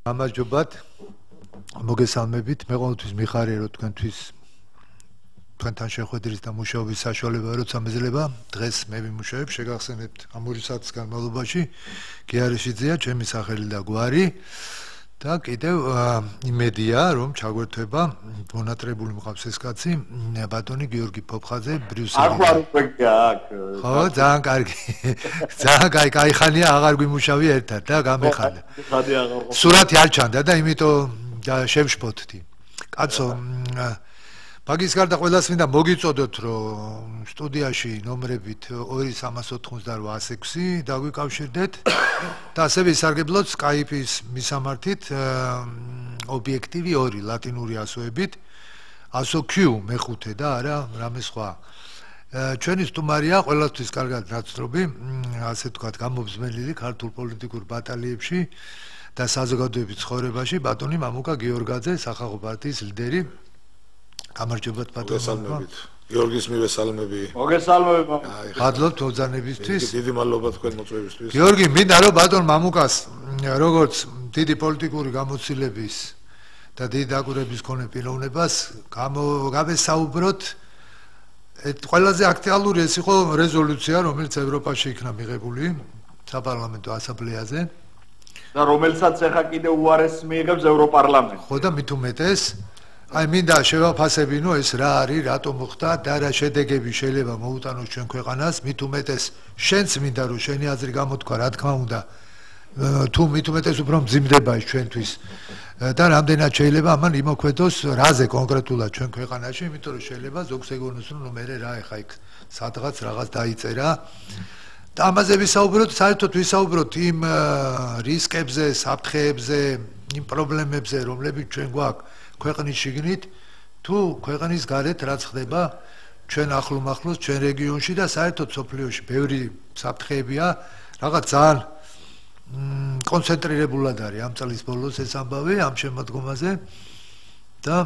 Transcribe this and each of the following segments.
გამარჯობათ. მოგესალმებით. მე ყოველთვის მიხარია რომ თქვენთან შეხვედრის და მუშაობის საშუალება როცა მეძლება. დღეს მე ვიმუშავებ, შეგახსენებთ ამ 2 საათის განმავლობაში გიარეშიძეა ჩემი სახელი და გვარი. და კიდევ იმედია რომ ჩაგვერთვება მონატრებული მყავს ეს კაცი ბატონი გიორგი ფოფხაძე ბრიუსელიდან. ახლა რუბრიკა აქ. ხო, ძალიან კარგი. ძალიან კაი ხანია აღარ გვიმუშავია ერთად და გამეხადა. სურათი არ ჩანდა და იმიტომ შევშფოთდი. კაცო, მაგის გარდა ყველას მინდა მოგიწოდოთ რომ სტუდიაში ნომრებით 2388-106 დაგვიკავშირდეთ და ასევე ისარგებლოთ Skype-ის მისამართით ობიექტივი 2 ლატინური ასოებით ASOQ მეხუთე და არა რამე სხვა. ჩვენი სტუმარია ყველასთვის კარგად ნაცნობი, ასე ვთქვათ, გამობზმენილი ქართულ პოლიტიკურ ბატალიებში და საზოგადოების ცხოვრებაში ბატონი მამუკა გიორგაძე, სახალხო პარტიის ლიდერი. გამარჯობათ ბატონო. გიორგის მივესალმები. მოგესალმები. მადლობთ ბრძანებისთვის. დიდი მადლობა თქვენ მოწვევისთვის. გიორგი, მინდა რომ ბატონ მამუკას როგორც დიდი პოლიტიკური გამოცდილების და დიდი დაკვირვების მქონე პიროვნებას გავესაუბროთ. ყველაზე აქტუალური ეს იყო რეზოლუცია, რომელიც ევროპაში იქნა მიღებული საპარლამენტო ასამბლეაზე და რომელსაც ახლა კიდევ უარესს მიიღებს ევროპარლამენტი. ხო და მით უმეტეს აი მინდა შევაფასებინო ეს რა არის, რატომ მოხდა და რა შედეგები შეიძლება მოუტანოს ჩვენ ქვეყანას, მით უმეტეს შენც მინდა რომ შენი აზრი გამოთქვა, რა თქმა უნდა, თუ მით უმეტეს უფრო მძიმდება ეს ჩვენთვის და რამდენად შეიძლება ამან იმოქმედოს რაზე კონკრეტულად ჩვენ ქვეყანაში, იმიტომ რომ შეიძლება ზოგს ეგონოს რომ მე რა ეხა იქ სადღაც რაღაც დაიწერა და ამაზე ვისაუბროთ, საერთოდ ვისაუბროთ იმ რისკებზე, საფრთხეებზე, იმ პრობლემებზე, რომლებიც ჩვენ გვაქვს ქვეყნის შიგნით თუ ქვეყნის გარეთ რაც ხდება ჩვენ ახლომახლოს ჩვენ რეგიონში და საერთოდ სოფლიოში ბევრი საფრთხეებია რაღაც ძალიან კონცენტრირებულად არის ამ წლის ბოლოს ეს ამბავი ამ შემოდგომაზე და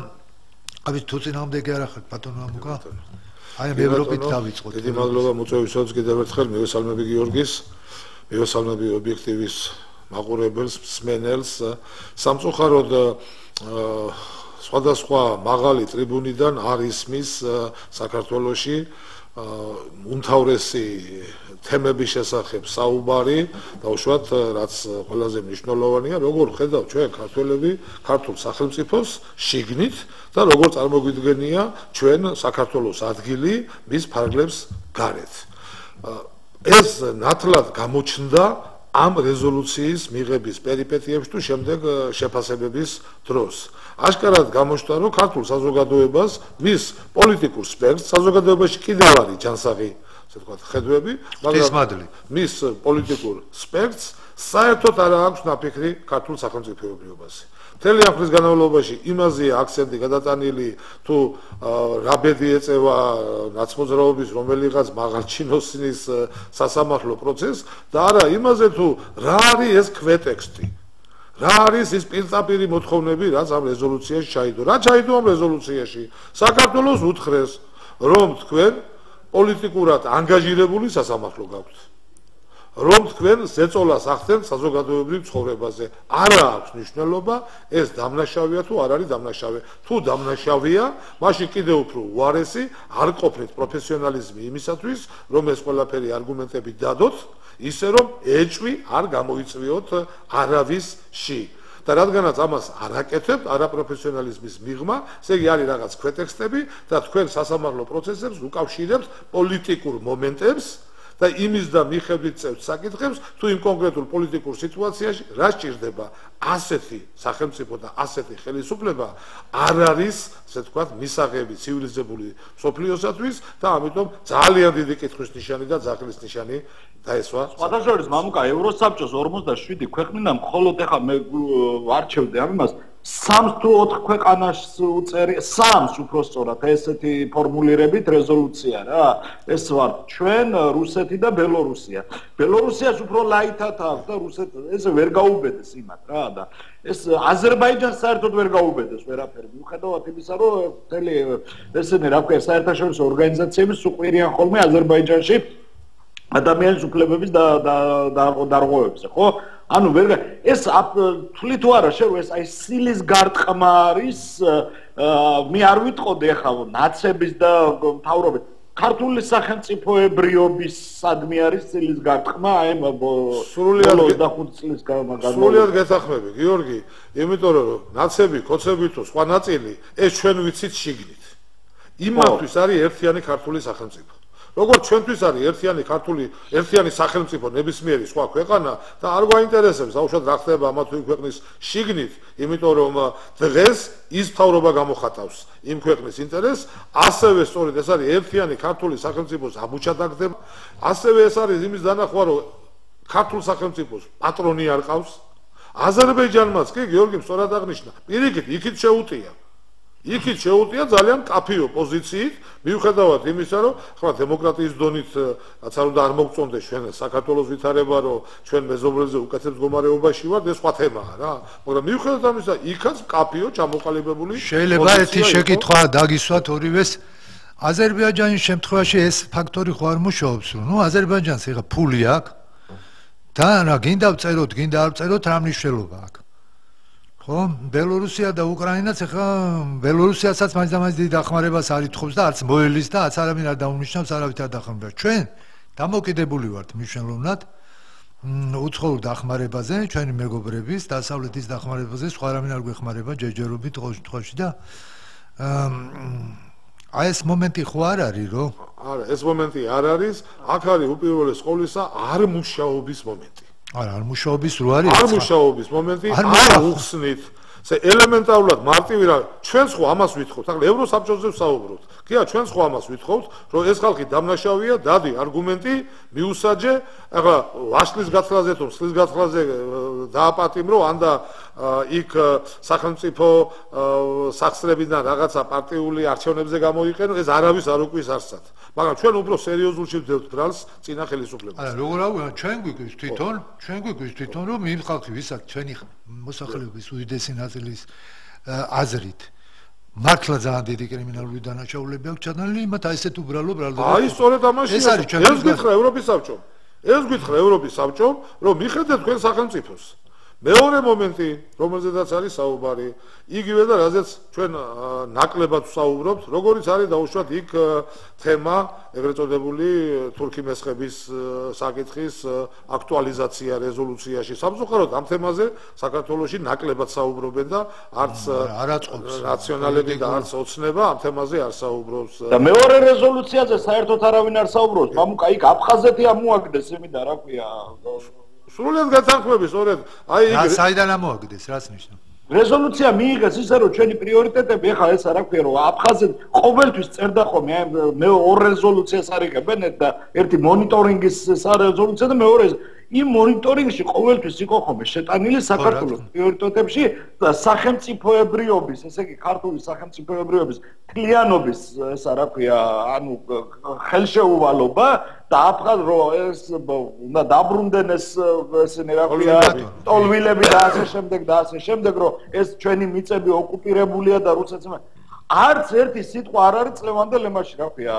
აი თუ წინამდე არ ახალ ბატონო ამუკა აი ევროპით დავიწყოთ. დიდი მადლობა მოწვევისათვის კიდევ ერთხელ მივესალმები გიორგის, მივესალმები ობიექტივის მაყურებელს, მსმენელს, სამწუხაროდ სხვადასხვა მაღალი ტრიბუნიდან არ ისმის საქართველოში უმთავრესი თემების შესახებ საუბარი და უშუალოდ რაც ყველაზე მნიშვნელოვანია, როგორ ხედავ ჩვენ ქართველები ქართულ სახელმწიფოს შიგნით და როგორ წარმოგვიდგენია ჩვენ საქართველოს ადგილი მის ფარგლებს გარეთ. ეს ნათლად გამოჩნდა ამ რეზოლუციის მიღების პერიპეტიებში თუ შემდეგ შეფასებების დროს. აშკარად გამოჩნდა, რომ ქართულ საზოგადოებას მის პოლიტიკურ სპექტრს საზოგადოებაში კიდევ არის ჯანსაღი, ასე ვთქვათ, ხედვები, მაგრამ მის პოლიტიკურ სპექტრს საერთოდ არ აქვს ნაფიქრი ქართულ სახელმწიფოებრიობაზე. მთელი ამ ხნის განმავლობაში იმაზეა აქცენტი გადატანილი, თუ რა ბედი ეწევა ნაცმოძრაობის რომელიღაც მაღალჩინოსნის სასამართლო პროცესს და არა იმაზე, თუ რა არის ეს ქვეტექსტი. რა არის ის პირდაპირი მოთხოვნები, რაც ამ რეზოლუციაში ჩაიდო? რა ჩაიდო ამ რეზოლუციაში? საქართველოს უთხრეს, რომ თქვენ პოლიტიკურად ანგაჟირებული სასამართლო გაქვთ. რომ თქვენ ზეწოლას ახდენთ საზოგადოებრივ ცხოვრებაზე. არა აქვს მნიშვნელობა ეს დამნაშავეა თუ არ არის დამნაშავე. თუ დამნაშავეა, მაშინ კიდევ უფრო უარესი არ ყოფნით პროფესიონალიზმი იმისათვის, რომ ეს ყველაფერი არგუმენტები დადოთ, ისე რომ ეჭვი არ გამოიწვიოთ არავისში. და რადგანაც ამას არ აკეთებთ არაპროფესიონალიზმის მიღმა, ესე იგი არის რაღაც ქვეტექსტები და თქვენ სასამართლო პროცესებს უკავშირებთ პოლიტიკურ მომენტებს და იმის და მიხედვით წევთ საკითხებს, თუ იმ კონკრეტულ პოლიტიკურ სიტუაციაში რა სჭირდება ასეთი სახელმწიფო და ასეთი ხელისუფლება არ არის, ასე ვთქვათ, მისაღები ცივილიზებული მსოფლიოსათვის და ამიტომ ძალიან დიდი კითხვის ნიშანი და ძახილის ნიშანი დაესვა. სხვადასხვა მამუკა ევროსაბჭოს 47 ქვეყნიდან მხოლოდ ახლა მე ვარჩევდი ამ იმას 3 თუ 4 ქვეყანას უწერი 3 უпростоრად ესეთი ფორმულირებით რეზოლუცია რა ეს ვარ ჩვენ რუსეთი და ბელორუსია ბელორუსიას უფრო ლაითად აქვს და რუსეთ ეს ვერ გაუბედეს იმათ რა და ეს აზერბაიჯანს საერთოდ ვერ გაუბედეს ვერაფერი მიუხედავად იმისა რომ მთელი ესენი რა ქვია საერთაშორისო ორგანიზაციები სუყვირიან ხოლმე აზერბაიჯანში ადამიანის უფლებების დარღვევებზე ხო ანუ ეს თვლი თუ არა შევ ეს აი სილის გარტყმა არის მე არ ვიტყოდი ახლა ნაცების და მთავრობის ქართული სახელმწიფოებრიობის სადმე არის სილის გარტყმა აი სრულად 25 წლის განმავლობაში სრულად გეთახმები გიორგი იმიტომ რომ ნაცები ქოცები თუ სხვა ნაწილი ეს ჩვენ ვიცით შიგნით იმათთვის არის ერთიანი ქართული სახელმწიფო როგორც ჩვენთვის არის ერთიანი სახელმწიფო ნებისმიერი სხვა ქვეყანა და არ გვაინტერესებს აუშვათ რა ხდება ამა თუ იმ ქვეყნის შიგნით, იმიტომ რომ დღეს ის მთავრობა გამოხატავს იმ ქვეყნის ინტერესს, ასევე სწორედ ეს არის ერთიანი ქართული სახელმწიფოს აბუჩა დაგდება, ასევე ეს არის იმის დანახვა, რომ ქართულ სახელმწიფოს პატრონი არ ყავს. აზერბაიჯანმაც კი გიორგი სწორად აღნიშნა, პირიქით იქით შეუტია. იქით შეუტია ძალიან კაფიო პოზიციით, მიუხედავად იმისა, რომ ხმა დემოკრატიის დონით რაც არ უნდა არ მოგწონდეს ჩვენ საქართველოს ვითარება, რომ ჩვენ მეზობლებზე უკეთეს მდგომარეობაში ვართ, ეს სხვა თემაა რა. მაგრამ მიუხედავად ამისა, იქაც კაფიო ჩამოყალიბებული შეიძლება ერთი შეკითხვა დაგისვათ ორივეს. აზერბაიჯანის შემთხვევაში ეს ფაქტორი ხო არ მუშაობს, რომ აზერბაიჯანს ეხა ფული აქვს და რა გინდა ვწეროთ, გინდა არ ვწეროთ, რა მნიშვნელობა აქვს. ხო, ბელორუსია და უკრაინაც ახლა ბელორუსიასაც მაინც დიდი დახმარებას არ ითხოვს და არც მოელის და არც არავინ არ დაუნიშნავს, არავით არ დახმარება. ჩვენ დამოკიდებული ვართ მნიშვნელოვნად უცხოურ დახმარებაზე, ჩვენი მეგობრების, დასავლეთის დახმარებაზე, სხვა არავინ არ გვეხმარება ჯერჯერობით ყოველ შემთხვევაში და აი ეს მომენტი ხო არ არის, რომ არა, ეს მომენტი არ არის, აქ არის უპირველეს ყოვლისა არ მუშაობის მომენტი. არა, არ მუშაობის რო არის. არ მუშაობის მომენტი, არ უხსნით. ელემენტარულად მარტივი რა, ჩვენც ხო ამას ვითხოვთ. ახლა ევროსაბჭოზე ვსაუბრობთ. კია, ჩვენც ხო ამას ვითხოვთ, რომ ეს ხალხი დამნაშავეა, დადი არგუმენტი, მიუსაჯე, ახლა ვაშლის გათხრაზე თუ მსხლის გათხრაზე დააპატიმრო, ანდა იქ სახელმწიფო სახსრებიდან რაღაცა პარტიული არჩევნებზე გამოიყენო, ეს არავის არ უკვის არსად. მაგრამ ჩვენ უფრო სერიოზულში ვდებთ ბრალს წინა ხელისუფლებას. არა, როგორ ჩვენ გვიგვის თვითონ, რომ იმ ხალხი, ვისაც ჩვენი მოსახლეობის უდიდესი ნაწილის აზრით მართლა ძალიან დიდი კრიმინალური დანაშაულები აქვს ჩადენილი, მათ ესეთ უბრალო ბრალდება. აი სწორედ ამაშია. ეს გითხრა ევროპის საბჭომ. ეს გითხრა ევროპის საბჭომ, რომ მიხედეთ თქვენ სახელმწიფოს. მეორე მომენტი, რომელზედაც არის საუბარი, იგივე და რაზეც ჩვენ ნაკლებად ვსაუბრობთ, როგორიც არის დაუშვათ იქ თემა, ეგრეთ წოდებული თურქი მესხების საკითხის აქტუალიზაცია რეზოლუციაში. სამწუხაროდ ამ თემაზე საქართველოში ნაკლებად საუბრობენ და არც რაციონალები და არც ოცნება ამ თემაზე არ საუბრობს. და მეორე რეზოლუციაზე საერთოდ არავინ არ საუბრობს. მამუკა იქ აფხაზეთი ამოაგდეს, იმიდა რა ქვია. სრულად გათანხმები, სწორედ. აი რა საიდან ამოაგდეს, რას ნიშნავს? რეზოლუცია მიიღეს ისე რომ ჩვენი პრიორიტეტები ეხლა ეს რა ქვია რომ აფხაზეთ ყოველთვის წერდა ხოლმე მე ორ რეზოლუციას არიგებენ და ერთი მონიტორინგის რეზოლუცია და მეორე იმ მონიტორინგში ყოველთვის იყო ხოლმე შეტანილი საქართველოს პრიორიტეტებში და სახელმწიფოებრიობის, ესე იგი ქართული სახელმწიფოებრიობის თლიანობის ეს რა ქვია, ანუ ხელშეუვალობა და აფხაზ რო ეს უნდა დაბრუნდნენ ეს ესენი რა ქვია ტოლვილები და ასე შემდეგ რომ ეს ჩვენი მიწები ოკუპირებულია და რუსეთმა არც ერთი სიტყვა არ არის წლევანდელ ემაში რა ქვია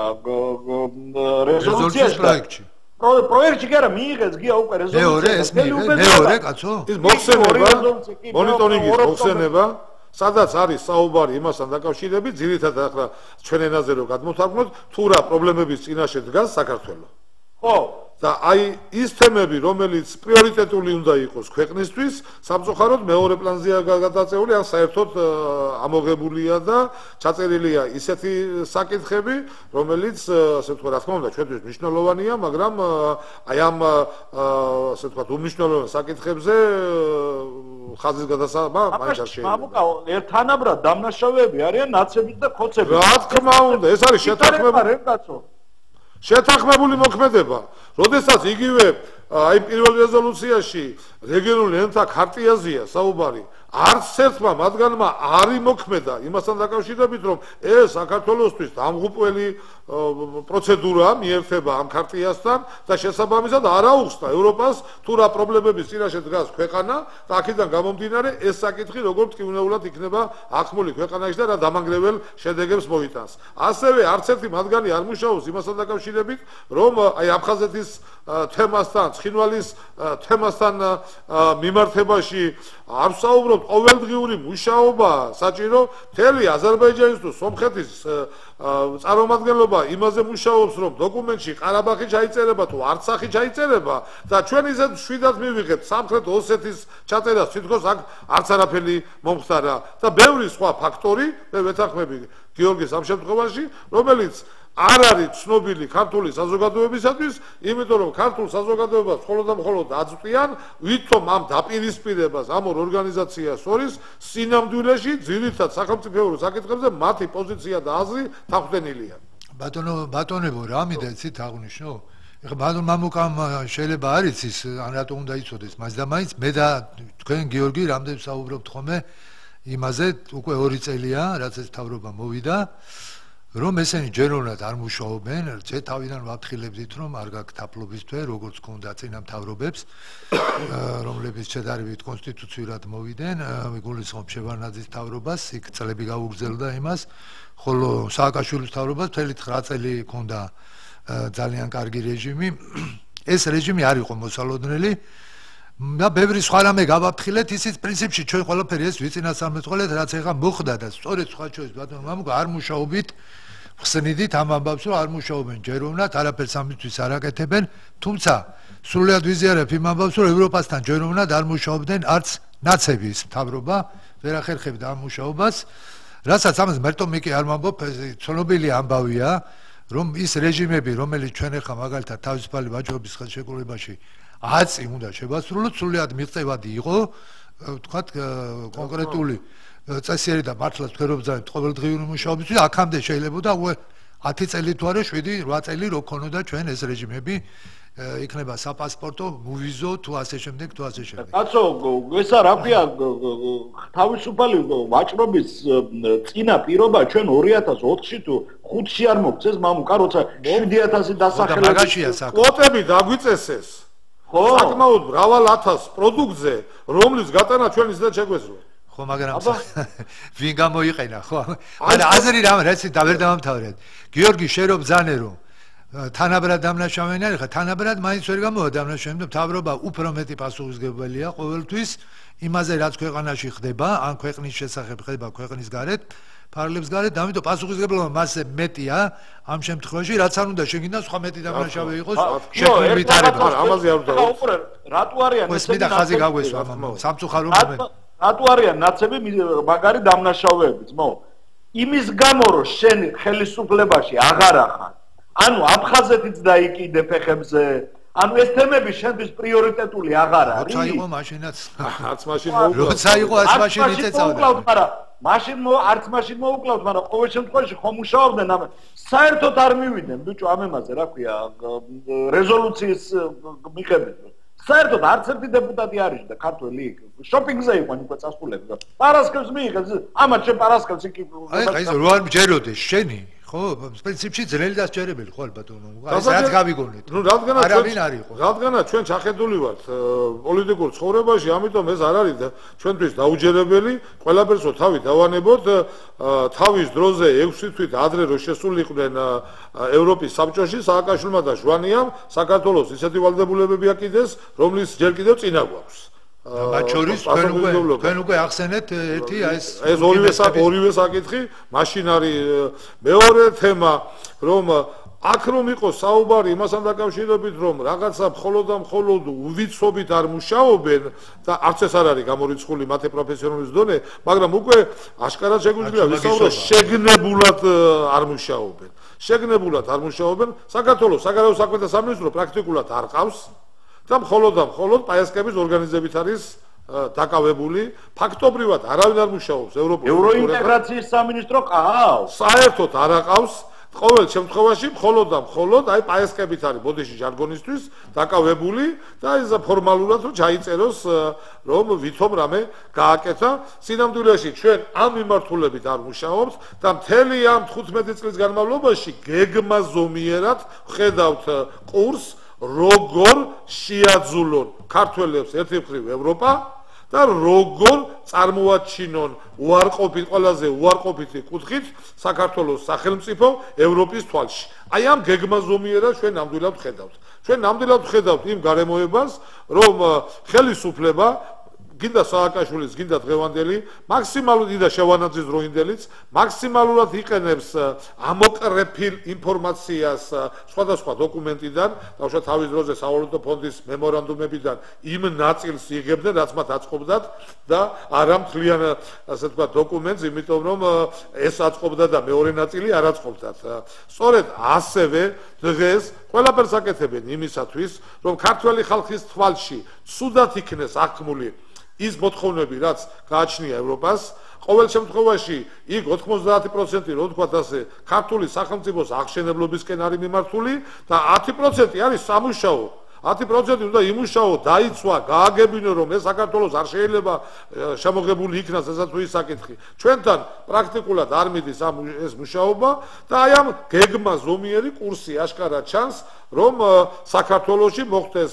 რეზოლუციის პროექტში პროექტი კი არა მიიღეს გია უკვე რეზოლუცია მეორე კაცო ის მოხსენება მონიტორინგის მოხსენება სადაც არის საუბარი იმასთან დაკავშირებით ძირითადად ახლა ჩვენ ენაზე რომ გადმოვთარგმნოთ თუ რა პრობლემების წინაშე დგას საქართველო ხო და აი ის თემები რომელიც პრიორიტეტული უნდა იყოს ქვეყნისთვის სამწუხაროდ მეორე პლანზეა გადაწეული ან საერთოდ ამოღებულია და ჩაწერილია ისეთი საკითხები რომელიც ასე ვთქვათ რა თქმა უნდა ჩვენთვის მნიშვნელოვანია მაგრამ აი ამ ასე ვთქვათ უმნიშვნელოვანო საკითხებზე ხაზის გადასაღება მაინც არ შეიძლება მამუკა ერთანაბრად დამნაშავეები არიან ნაცები და ქოცები რა თქმა უნდა ეს არის შეთანხმებული მოქმედება როდესაც იგივე აი პირველ რეზოლუციაში რეგიონული ენთა ქარტიაზეა საუბარი არც ერთმა მათგანმა არ იმოქმედა იმასთან დაკავშირებით, რომ ეს საქართველოსთვის დამღუპველი პროცედურა მიერთება ამ ქარტიასთან და შესაბამისად არ აუხსნა ევროპას თუ რა პრობლემების წინაშე დგას ქვეყანა და აქედან გამომდინარე ეს საკითხი როგორ მტკივნეულად იქნება ახმული ქვეყანაში და რა დამანგრეველ შედეგებს მოიტანს. ასევე არც ერთი მათგანი არ მუშაობს იმასთან დაკავშირებით, რომ აი აფხაზეთის თემასთან, ცხინვალის თემასთან მიმართებაში არ ვსაუბრობთ, ყოველდღიური მუშაობა საჭირო, მთელი აზერბაიჯანის თუ სომხეთის წარმომადგენლობა იმაზე მუშაობს, რომ დოკუმენტში ყარაბაღი ჩაიწერება თუ არცახი ჩაიწერება და ჩვენ ისეთ შვიდად მივიღებთ სამხრეთ ოსეთის ჩაწერას, თითქოს აქ არც არაფერი მომხდარა და ბევრი სხვა ფაქტორი, მე ვეთანხმები გიორგის ამ შემთხვევაში, რომელიც არ არის ცნობილი ქართული საზოგადოებისათვის, იმიტომ რომ ქართულ საზოგადოებას მხოლოდ და მხოლოდ აწვდიან, ვითომ ამ დაპირისპირებას ამ ორ ორგანიზაციას შორის სინამდვილეში ძირითად სახელმწიფოებრივ საკითხებზე მათი პოზიცია და აზრი თახვდენილია. ბატონებო, რა მინდა იცით აღვნიშნო? ეხლა ბატონ მამუკამ შეიძლება არ იცის, ან რატომ უნდა იცოდეს, მას და მაინც მე და თქვენ გიორგი რამდენს საუბრობთ ხოლმე იმაზე, უკვე 2 წელია, რაც ეს მთავრობა მოვიდა. რომ ესენი ჯეროვნად არ მუშაობენ, ძე თავიდან ვაფრთხილებდით, რომ არ გაქვთ თაფლობის თვე, როგორც ქონდა წინა მთავრობებს, რომლებიც შედარებით კონსტიტუციურად მოვიდნენ, მიგულისხმობ შევარდნაძის მთავრობას, იქ წლები გაუგრძელდა იმას, ხოლო სააკაშვილის მთავრობას მთელი 9 წელი ქონდა ძალიან კარგი რეჟიმი. ეს რეჟიმი არ იყო მოსალოდნელი და ბევრი სხვა რამე გავაფრთხილეთ, ისიც პრინციპში ჩვენ ყველაფერი ეს ვიწინასწარმეტყველეთ, რაც ეხა მოხდა და სწორედ სხვა ჩვენს ბატონო მამუკა არ მუშაობით ხსნიდით ამ ამბავს, რომ არ მუშაობენ ჯეროვნად, არაფერს ამისთვის არ აკეთებენ, თუმცა სრულად ვიზიარებ იმ ამბავს, რომ ევროპასთან ჯეროვნად არ მუშაობდნენ არც ნაცების მთავრობა, ვერ ახერხებდა ამ მუშაობას, რასაც ამას მერტო მიკი არ ვამბობ, ცნობილი ამბავია, რომ ის რეჟიმები, რომელიც ჩვენ ახლა მაგალითად თავისუფალი ვაჭრობის ხელშეკრულებაში აწი უნდა შევასრულოთ, სრულად მიღწევადი იყო, თქვათ კონკრეტული წესიერი და მართლაც თქვენ რომ ბრძანებთ ყოველდღიური მუშაობისთვის, აქამდე შეიძლებოდა 10 წელი თუ არა 7-8 წელი რო ქონოდა ჩვენ ეს რეჟიმები იქნება საპასპორტო, მუვიზო თუ ასე შემდეგ, თუ ასე შემდეგ. კაცო, ესა რა ქვია, თავისუფალი ვაჭრობის წინა პირობა ჩვენ 2004-ში თუ 5-ში არ მოგწეს მამუკა, როცა 7000 დასახელებული კვოტები დაგვიწესეს. ხო, საკმაოდ მრავალ ათას პროდუქტზე, რომლის გატანა ჩვენ ისედაც შეგვეძლო. ხო, მაგრამ ვინ გამოიყენა, ხო? მაგრამ აზრი რაც დავერ დავამთავრეთ. გიორგი შენ რო ბძანე რომ თანაბრად დამნაშავენი არის, ხა თანაბრად მაინც ვერ გამოვა დამნაშავენი და მთავრობა უფრო მეტი პასუხისმგებელია ყოველთვის იმაზე რაც ქვეყანაში ხდება, ან ქვეყნის შესახებ ხდება ქვეყნის გარეთ, ფარლებს გარეთ, ამიტომ პასუხისმგებლობა მასზე მეტია ამ შემთხვევაში, რაც არ უნდა შეგინდა სხვა მეტი დამნაშავე იყოს შექმნილ ვითარება. ამაზე არ უნდა უყურე, რატო არიან ესენი და ხაზი გაგვესვა სამწუხარო მომენტი. რატო არიან ნაცები მაგარი დამნაშავეები, ძმო? იმის გამო რომ შენ ხელისუფლებაში აღარ ახარ. ანუ აფხაზეთიც დაიკიდე ფეხებზე. ანუ ეს თემები შენთვის პრიორიტეტული აღარ არის. როცა იყო მაშინაც. არც მაშინ მოუკლავთ. როცა იყო არც მაშინ იწეწავდა. მაშინ არც მაშინ მოუკლავთ, მაგრამ ყოველ შემთხვევაში ხომ მუშაობდნენ ამ საერთოდ არ მივიდნენ ბიჭო ამ ემაზე, რა ქვია, რეზოლუციის მიღებით. საერთოდ არც ერთი დეპუტატი არის და ქართველი შოპინგზე იყვნენ უკვე წასულები და პარასკევს მიიღეს, ამათ შენ პარასკევს იქ აი ეს რო არ მჯეროდეს შენი ხო, პრინციპში ძნელი დასჯერებელი ხო ბატონო, რაც გავიგონეთ. ნუ რადგანაც ჩვენ ჩახედული ვართ პოლიტიკურ ცხოვრებაში, ამიტომ ეს არ არის ჩვენთვის დაუჯერებელი, ყველაფერს თავი დავანებოთ, თავის დროზე 6 თვით ადრე რო შესულიყვნენ ევროპის საბჭოში, სააკაშვილმა და ჟვანიამ საქართველოს ისეთი ვალდებულებები აკიდეს, რომლის ჯერ კიდევ წინა გვაქვს. მათ შორის თქვენ უკვე ახსენეთ ერთი ეს ორივე საკითხი, მაშინ არის მეორე თემა, რომ აქ რომ იყოს საუბარი იმასთან დაკავშირებით, რომ რაღაცა მხოლოდ და მხოლოდ უვიცობით არ მუშაობენ და არც ეს არ არის გამორიცხული მათი პროფესიონალის დონე, მაგრამ უკვე აშკარად შეგვიძლია ვისაუბროთ შეგნებულად არ მუშაობენ. შეგნებულად არ მუშაობენ, საქართველოს საგარეო საქმეთა სამინისტრო პრაქტიკულად არ ყავს. და მხოლოდ პაიასკების ორგანიზებით არის დაკავებული, ფაქტობრივად არავინ არ მუშაობს ევროპულ ევროინტეგრაციის სამინისტრო ყავს. საერთოდ არ აყავს ყოველ შემთხვევაში მხოლოდ და მხოლოდ აი პაესკებით არის ბოდიში ჟარგონისთვის დაკავებული და ეს ფორმალურად რომ ჩაიწეროს რომ ვითომ რამე გააკეთა სინამდვილეში ჩვენ ამ მიმართულებით არ მუშაობთ და მთელი ამ 15 წლის განმავლობაში გეგმაზომიერად ხედავთ კურსს როგორ შეაძულონ ქართველებს ერთი მხრივ ევროპა და როგორ წარმოაჩინონ ყველაზე უარყოფითი კუთხით საქართველოს სახელმწიფო ევროპის თვალში. აი ამ გეგმაზომიერად ჩვენ ნამდვილად ხედავთ. ჩვენ ნამდვილად ხედავთ იმ გარემოებას, რომ ხელისუფლება გინდა სააკაშვილის, გინდა დღევანდელი, მაქსიმალურად და შევანაძის დროინდელიც, მაქსიმალურად იყენებს ამოკრეფილ ინფორმაციას სხვადასხვა დოკუმენტიდან, თავშა თავის დროზე სავალუტო ფონდის მემორანდუმებიდან იმ ნაწილს იღებდნენ, რაც მათ აწყობდათ და არა მთლიან, ასე ვთქვათ, დოკუმენტს, იმიტომ რომ ეს აწყობდა და მეორე ნაწილი არ აწყობდათ. სწორედ ასევე დღეს ყველაფერს აკეთებენ იმისათვის, რომ ქართველი ხალხის თვალში ცუდად იქნეს აღქმული ის მოთხოვნები, რაც გააჩნია ევროპას, ყოველ შემთხვევაში იქ 90% რო ვთქვათ ასე, ქართული სახელმწიფოს აღშენებლობისკენ არის მიმართული და 10% არის სამუშაო. 10% უნდა იმუშაო, დაიცვა, გააგებინო, რომ ეს საქართველოს არ შეიძლება შემოღებული იქნას ესა თუ ის საკითხი. ჩვენთან პრაქტიკულად არ მიდის ეს მუშაობა და აი ამ გეგმაზომიერი კურსი აშკარად ჩანს, რომ საქართველოში მოხდეს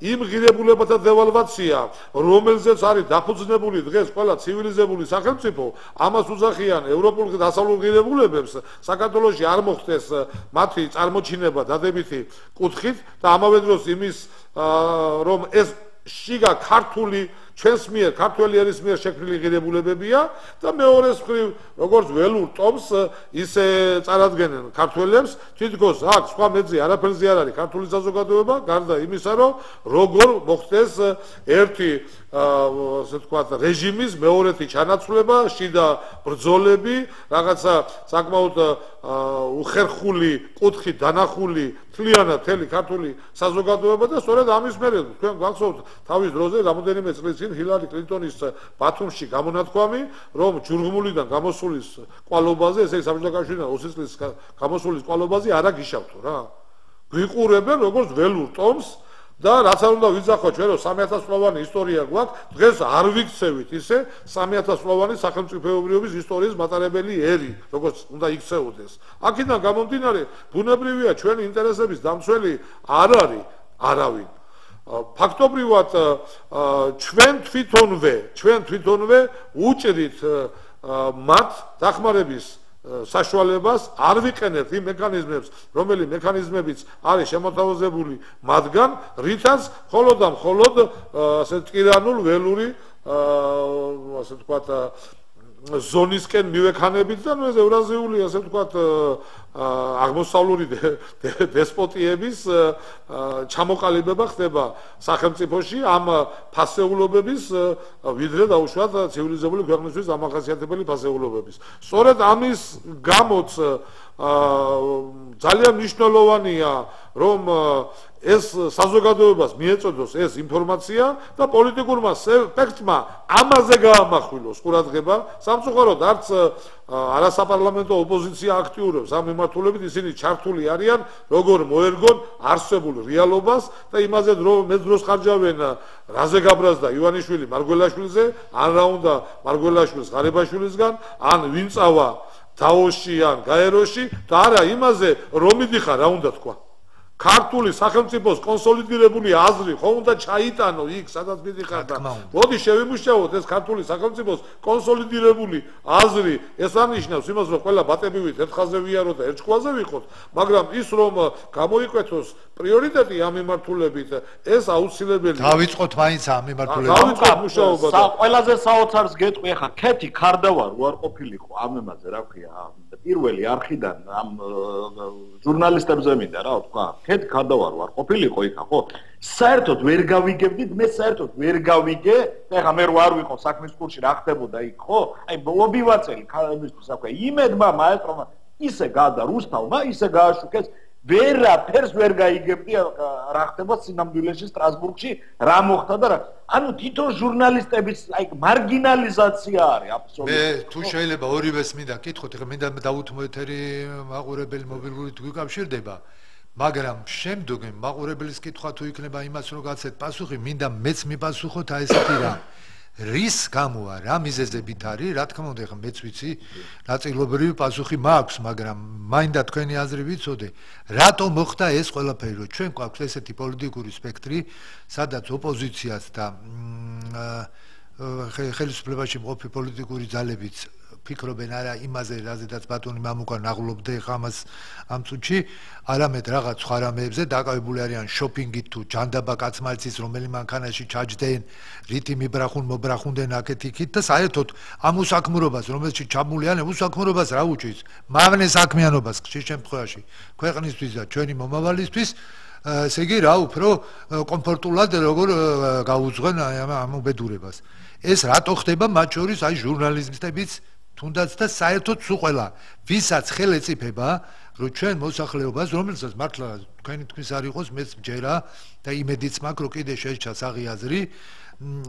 იმ ღირებულებათა დევალვაცია, რომელზეც არის დაფუძნებული დღეს ყველა ცივილიზებული სახელმწიფო, ამას უძახიან ევროპულ დასავლურ ღირებულებებს, საქართველოში არ მოხდეს მათი წარმოჩინება დადებითი კუთხით და ამავე დროს იმის რომ ეს შიგა ქართული ჩვენს მიერ ქართველი ერის მიერ შექმნილი ღირებულებებია და მეორეს მხრივ როგორც ველურ ტომს ისე წარადგენენ ქართველებს თითქოს აქ სხვა მეძე არაფერზე არ არის ქართული საზოგადოება გარდა იმისა რომ როგორ მოხდეს ერთი ასე ვთქვათ რეჟიმის მეორეთი ჩანაცვლება შიდა ბრძოლები რაღაცა საკმაოდ უხერხული კუთხით დანახული თლიანად მთელი ქართული საზოგადოება და სწორედ ამის მერე თქვენ გვახსოვთ თავის დროზე რამოდენიმე წლის წინ ჰილარი კლინტონის ბათუმში გამონათქვამი რომ ჯურღმულიდან გამოსულის კვალობაზე ესე საბჭოთა კავშირიდან 20 წლის გამოსულის კვალობაზე არა გიშავთო რა გვიყურებენ როგორც ველურ ტომს და რაც არ უნდა ვიძახოთ ჩვენ რომ 3000 წლოვანი ისტორია გვაქვს დღეს არ ვიქცევით ისე 3000 წლოვანი სახელმწიფოებრიობის ისტორიის მატარებელი ერი როგორც უნდა იქცეოდეს აქედან გამომდინარე ბუნებრივია ჩვენი ინტერესების დამცველი არ არის არავინ ფაქტობრივად ჩვენ თვითონვე უჭრით მათ დახმარების საშუალებას არ ვიყენებთ იმ მექანიზმებს, რომელი მექანიზმებიც არის შემოთავაზებული მათგან, რითაც მხოლოდ და მხოლოდ ასე ტირანულ ველური ასე ვთქვათ ზონისკენ მივექანებით და ეს ევრაზიული ასე ვთქვათ აღმოსავლური დესპოტიების ჩამოყალიბება ხდება სახელმწიფოში ამ ფასეულობების ვიდრე დაუშვათ ცივილიზებული ქვეყნისთვის დამახასიათებელი ფასეულობების. სწორედ ამის გამოც ძალიან მნიშვნელოვანია რომ ეს საზოგადოებას მიეწოდოს ეს ინფორმაცია და პოლიტიკურმა სპექტრმა ამაზე გაამახვილოს ყურადღება სამწუხაროდ არც არასაპარლამენტო ოპოზიცია აქტიურობს ამ მიმართულებით ისინი ჩართული არიან როგორ მოერგონ არსებულ რეალობას და იმაზე მეტ დროს ხარჯავენ რაზე გაბრაზდა ივანიშვილი მარგველაშვილზე ან რა უნდა მარგველაშვილს ღარიბაშვილისგან ან ვინ წავა დაოში ან გაეროში და არა იმაზე რომ მიდიხარ რა უნდა თქვა ქართული სახელმწიფოს კონსოლიდირებული აზრი ხომ უნდა ჩაიტანო იქ სადაც მიდიხარ და მოდი შევიმუშაოთ ეს ქართული სახელმწიფოს კონსოლიდირებული აზრი ეს არნიშნავს იმას რომ ყველა ბატებივით ერთ ხაზზე ვიაროთ და ერთ ჭკუაზე ვიყოთ მაგრამ ის რომ გამოიკვეთოს პრიორიტეტი ამ მიმართულებით ეს აუცილებელია დავიწყოთ მაინც ამ მიმართულებით დავიწყოთ მუშაობა და ყველაზე საოცარს გეტყვი ახლა ქეთი ქარდავარ უარყოფილიყო ამ ემაზე რა ქვია პირველი არხიდან ამ ჟურნალისტებზე მინდა რა თქვა ქეთი ქარდავარ უარყოფილიყო იქა ხო საერთოდ ვერ გავიგებდით მე საერთოდ ვერ გავიგე ეხლა მე არ ვიყო საქმის კურსში რა ხდებოდა იქ ხო აი ლობი ვაწელი ქალებისთვის აქვე იმედმა მაესტრომა ისე გადა რუსთავმა ისე გააშუქეს ვერაფერს ვერ გაიგებდი რა ხდება სინამდვილეში სტრასბურგში რა მოხდა და რა ანუ თვითონ ჟურნალისტების აი მარგინალიზაცია არის აბსოლუტურად მე თუ შეიძლება ორივეს მინდა კითხოთ ეხლა მინდა დაუთმო ეთერი მაყურებელი მობილური თუ გიკავშირდება მაგრამ შემდგომ მაყურებლის კითხვა თუ იქნება იმას რომ გაცეთ პასუხი მინდა მეც მიპასუხოთ აი ესეთი რა რის გამოა რა მიზეზებით არის რა თქმა უნდა ეხლა მეც ვიცი ნაწილობრივი პასუხი მაქვს მაგრამ მაინდა თქვენი აზრი ვიცოდე რატომ მოხდა ეს ყველაფერი რომ ჩვენ გვაქვს ესეთი პოლიტიკური სპექტრი სადაც ოპოზიციაც და ხელისუფლებაში მყოფი პოლიტიკური ძალებიც ფიქრობენ არა იმაზე რაზედაც ბატონი მამუკან აღლობდე ხამას ამ წუთში არამედ რაღაც სხვა რამეებზე დაკავებული არიან შოპინგით თუ ჯანდაბა კაცმალცის რომელი მანქანაში ჩაჯდნენ რითი მიბრახუნ მობრახუნდნენ აქეთ იქით და საერთოდ ამ უსაქმრობას რომელშიც ჩამულიან უსაქმრობას რა უჭირს მავნე საქმიანობას ხშირ შემთხვევაში ქვეყნისთვის და ჩვენი მომავალისთვის ესე იგი რა უფრო კომფორტულად როგორ გაუძღვენ ამ უბედურებას ეს რატო ხდება მათ შორის აი ჟურნალისტებიც თუნდაც და საერთოდ სულ ყველა ვისაც ხელ ეწიფება რომ ჩვენ მოსახლეობას რომელსაც მართლა თქვენი თქვის არ იყოს მეც მჯერა და იმედიც მაქვს რომ კიდე შეჭა საღიაზრი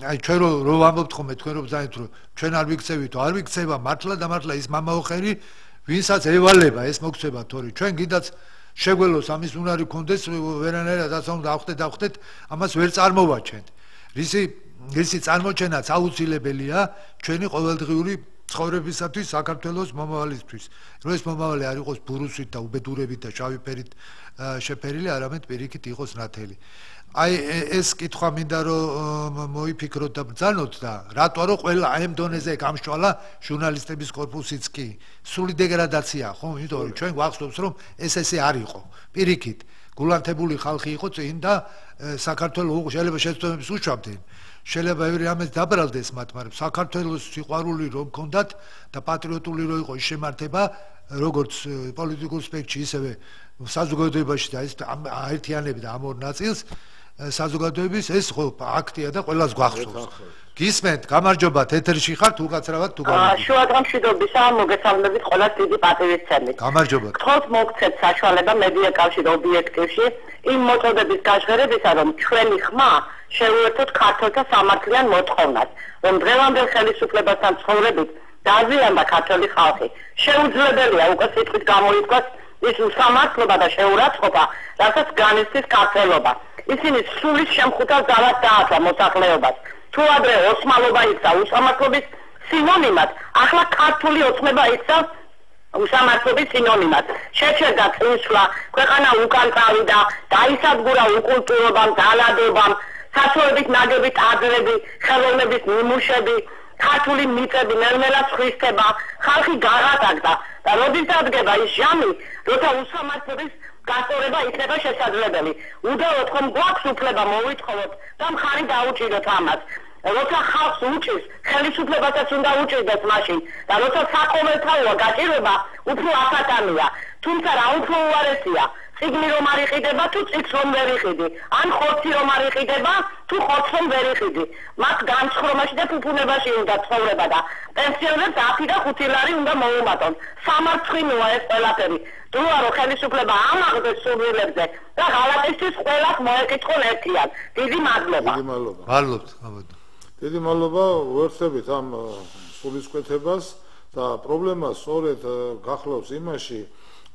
აი ჩვენ რო ვამბობთ ხოლმე თქვენ რო ბრძანეთ რომ ჩვენ არ ვიქცევით არ ვიქცევა მართლა და მართლა ის მამაოხერი ვინსაც ევალება ეს მოგცევა თორე ჩვენ კიდაც შეგველოს ამის უნარი გქონდეს ვერანაირად ასე დავხვდეთ ამას ვერ წარმოვაჩენთ რისი წარმოჩენაც აუცილებელია ჩვენი ყოველდღიური ცხოვრებისათვის საქართველოს მომავალისთვის რომ ეს მომავალი არ იყოს ბურუსით და უბედურებით და შავი ფერით შეფერილი არამედ პირიქით იყოს ნათელი აი ეს კითხვა მინდა რომ მოიფიქროთ და ბრძანოთ და რატო რომ ყველა აი ამ დონეზე გამშვალა ჟურნალისტების კორპუსიც კი სული დეგრადაცია ხო იმიტომ რომ ჩვენ გვახსოვს რომ ესე არ იყო პირიქით გულანთებული ხალხი იყო წინ და საქართველოს შეიძლება შეცდომებს უშვებდნენ შეიძლება ევრი ამას დაბრალდეს მათ მაგრამ საქართველოს სიყვარული რომ გქონდათ და პატრიოტული რომ იყო ის შემართება როგორც პოლიტიკურ სპექტრში ისევე საზოგადოებაში და ეს აერთიანები და ამ ორ ნაწილს საზოგადოების ეს ხო აქტია და ყველას გვახსოვს გისმენთ გამარჯობა ეთერში ხართ უკაცრავად თუ გამარჯობა შუადღამშვიდობისა მოგესალმებით ყველას დიდი პატივისცემით გამარჯობა გთხოვთ მოგცეთ საშუალება მედია კავშირ ობიექტივში იმ მოწოდების გაჟღერებისა რომ ჩვენი ხმა შევუერთოთ ქართულთა სამართლიან მოთხოვნას რომ დღევანდელ ხელისუფლებასთან ცხოვრებით დაზიანდა ქართული ხალხი შეუძლებელია უკვე სიტყვით გამოითქვას ის უსამართლობა და შეურაცხყოფა რასაც განიცდის ქართველობა ისინი სულის შემხუთავს ძალად დააწყა მოსახლეობას თუ ადრე ოსმალობა იქცა უსამართლობის სინონიმად ახლა ქართული ოცნება იქცა უსამართლობის სინონიმად შეჩერდა წინსვლა ქვეყანა უკან წავიდა დაისადგურა უკულტურობამ დალადობამ საცხოვრებით ნაგები ტაძრები ხელოვნების ნიმუშები ქართული მიწები ნელ-ნელა ცხვისდება ხალხი გაღატაკდა და როდის დადგება ის ჟამი როცა უსამართლობის გასწორება იქნება შესაძლებელი უდავოდ ხომ გვაქვს უფლება მოვითხოვოთ და მხარი დაუჭიროთ ამას როცა ხალხს უჭირს ხელისუფლებასაც უნდა უჭირდეს მაშინ და როცა საყოველთაოა გაჭირვება უფრო აფატანია თუმცა რა უფრო უარესია წიგნი რომ არ იყიდება თუ წიგნს რომ ვერ იყიდი ან ხორცი რომ არ იყიდება თუ ხორცს რომ ვერ იყიდი მათ განცხრომაში და ფუფუნებაში უნდა ცხოვრება და პენსიონერებს 10 და 5 ლარი უნდა მოუმატონ სამარცხვინოა ეს ყველაფერი დროა რომ ხელისუფლება ამაღლდეს სურვილებზე და ღალატისთვის ყველას მოეკითხონ ერთიან დიდი მადლობა დიდი მადლობა ვერცებით ამ სულისკვეთებას და პრობლემა სწორედ გახლავს იმაში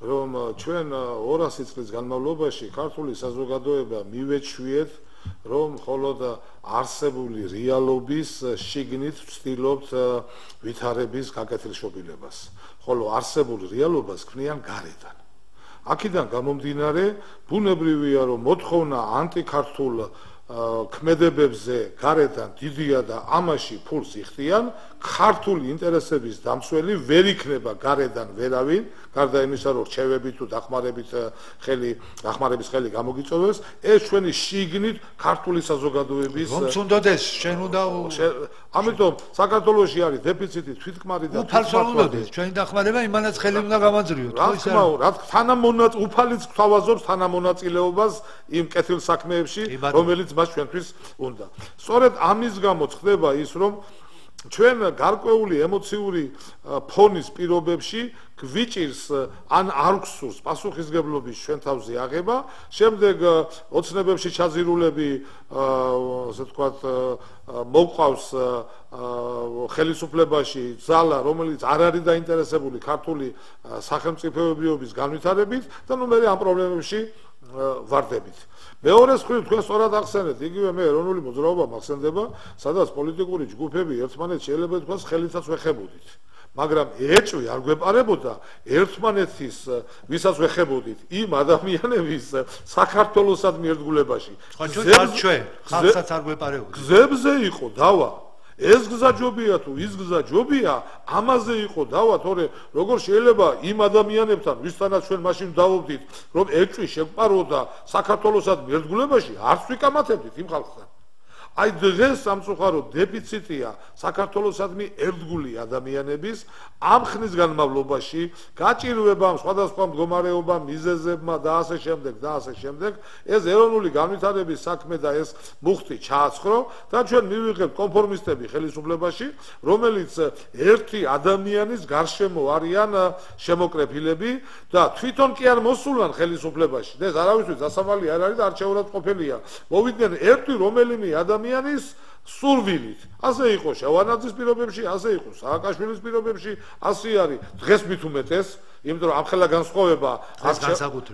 რომ ჩვენ 200 წლის განმავლობაში ქართული საზოგადოება მივეჩვიეთ რომ მხოლოდ არსებული რეალობის შიგნით ვცდილობთ ვითარების გაკეთილშობილებას ხოლო არსებულ რეალობას ქმნიან გარედან აქედან გამომდინარე ბუნებრივია რომ მოთხოვნა ანტიქართულ ქმედებებზე გარედან დიდია და ამაში ფულს იხდიან ქართული ინტერესების დამცველი ვერ იქნება გარედან ვერავინ გარდა იმისა რომ რჩევებით თუ დახმარებით დახმარების ხელი გამოგიწოვებს ეს ჩვენი შიგნით ქართული საზოგადოების მომწონდეს შენ უნდა ამიტომ საქართველოში არის დეფიციტი თვითკმარი და უფალსონდეს ჩვენი დახმარება იმანაც ხელი უნდა გამაძრიოთ რა თანამონაწილე უფალიც გვთავაზობს თანამონაწილეობას იმ კეთილ საქმეებში რომელიც მას ჩვენთვის უნდა სწორედ ამის გამო ხდება ის რომ ჩვენ გარკვეული ემოციური ფონის პირობებში გვიჭირს ან არ გსურს პასუხისგებლობის ჩვენ თავზე აღება, შემდეგ ოცნებებში ჩაზირულები, ასე ვთქვათ, მოყვავს ხელისუფლებაში ძალა, რომელიც არ არის დაინტერესებული ქართული სახელმწიფოებრიობის განვითარებით და ნუ მე ამ პრობლემებში ვარდებით. მეორე მხრივ თქვენ სწორად ახსენეთ, იგივე მე ეროვნული მოძრაობა მახსენდება, სადაც პოლიტიკური ჯგუფები ერთმანეთს შეიძლება თქვას ხელითაც ვეხებოდით. მაგრამ ეჭვი არ გვეპარებოდა ერთმანეთის ვისაც ვეხებოდით იმ ადამიანების საქართველოსადმი ერთგულებაში. ხალხსაც არ გვეპარებოდა. გზებზე იყო დავა. ეს გზა ჯობია თუ ის გზა ჯობია, ამაზე იყო დავა, თორე როგორ შეიძლება იმ ადამიანებთან, ვისთანაც ჩვენ მაშინ დავობდით, რომ ეჭვი შეგვპაროდა საქართველოსადმი ერთგულებაში, არც ვიკამათებდით იმ ხალხთან. აი დღეს სამწუხაროდ დეფიციტია საქართველოსადმი ერთგული ადამიანების ამ ხნის განმავლობაში გაჭირვებამ სხვადასხვა მდგომარეობამ მიზეზებმა და ასე შემდეგ ეს ეროვნული განვითარების საქმე და ეს მუხტი ჩააცხრო და ჩვენ მივიღებთ კონფორმისტები ხელისუფლებაში, რომელიც ერთი ადამიანის გარშემო არიან შემოკრეფილები და თვითონ კი არ მოსულან ხელისუფლებაში. ეს არავისთვის დასამალი არ არის და არჩეულად ყოფილია. მოვიდნენ ერთი რომელიმე ადამიანის სურვილით. ასე იყო შევანაძის პირობებში, ასე იყო სააკაშვილის პირობებში, ასე არის დღეს მით უმეტეს, იმიტომ რომ ამხელა განსხვავება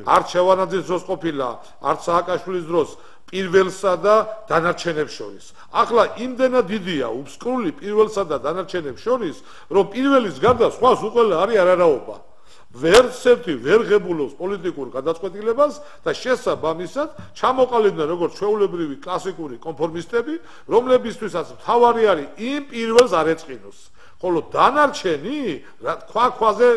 არც შევანაძის დროს ყოფილა, არც სააკაშვილის დროს პირველსა და დანარჩენებს შორის. ახლა იმდენად დიდია უბსკრული პირველსა და დანარჩენებს შორის, რომ პირველის გარდა სხვას უყველა არის არარაობა. ვერც ერთი ვერ ღებულობს პოლიტიკურ გადაწყვეტილებას და შესაბამისად ჩამოყალიბდნენ როგორც ჩვეულებრივი კლასიკური კონფორმისტები, რომლებისთვისაც მთავარი არის იმ პირველს არ ეწყინოს. ხოლო დანარჩენი ქვაზე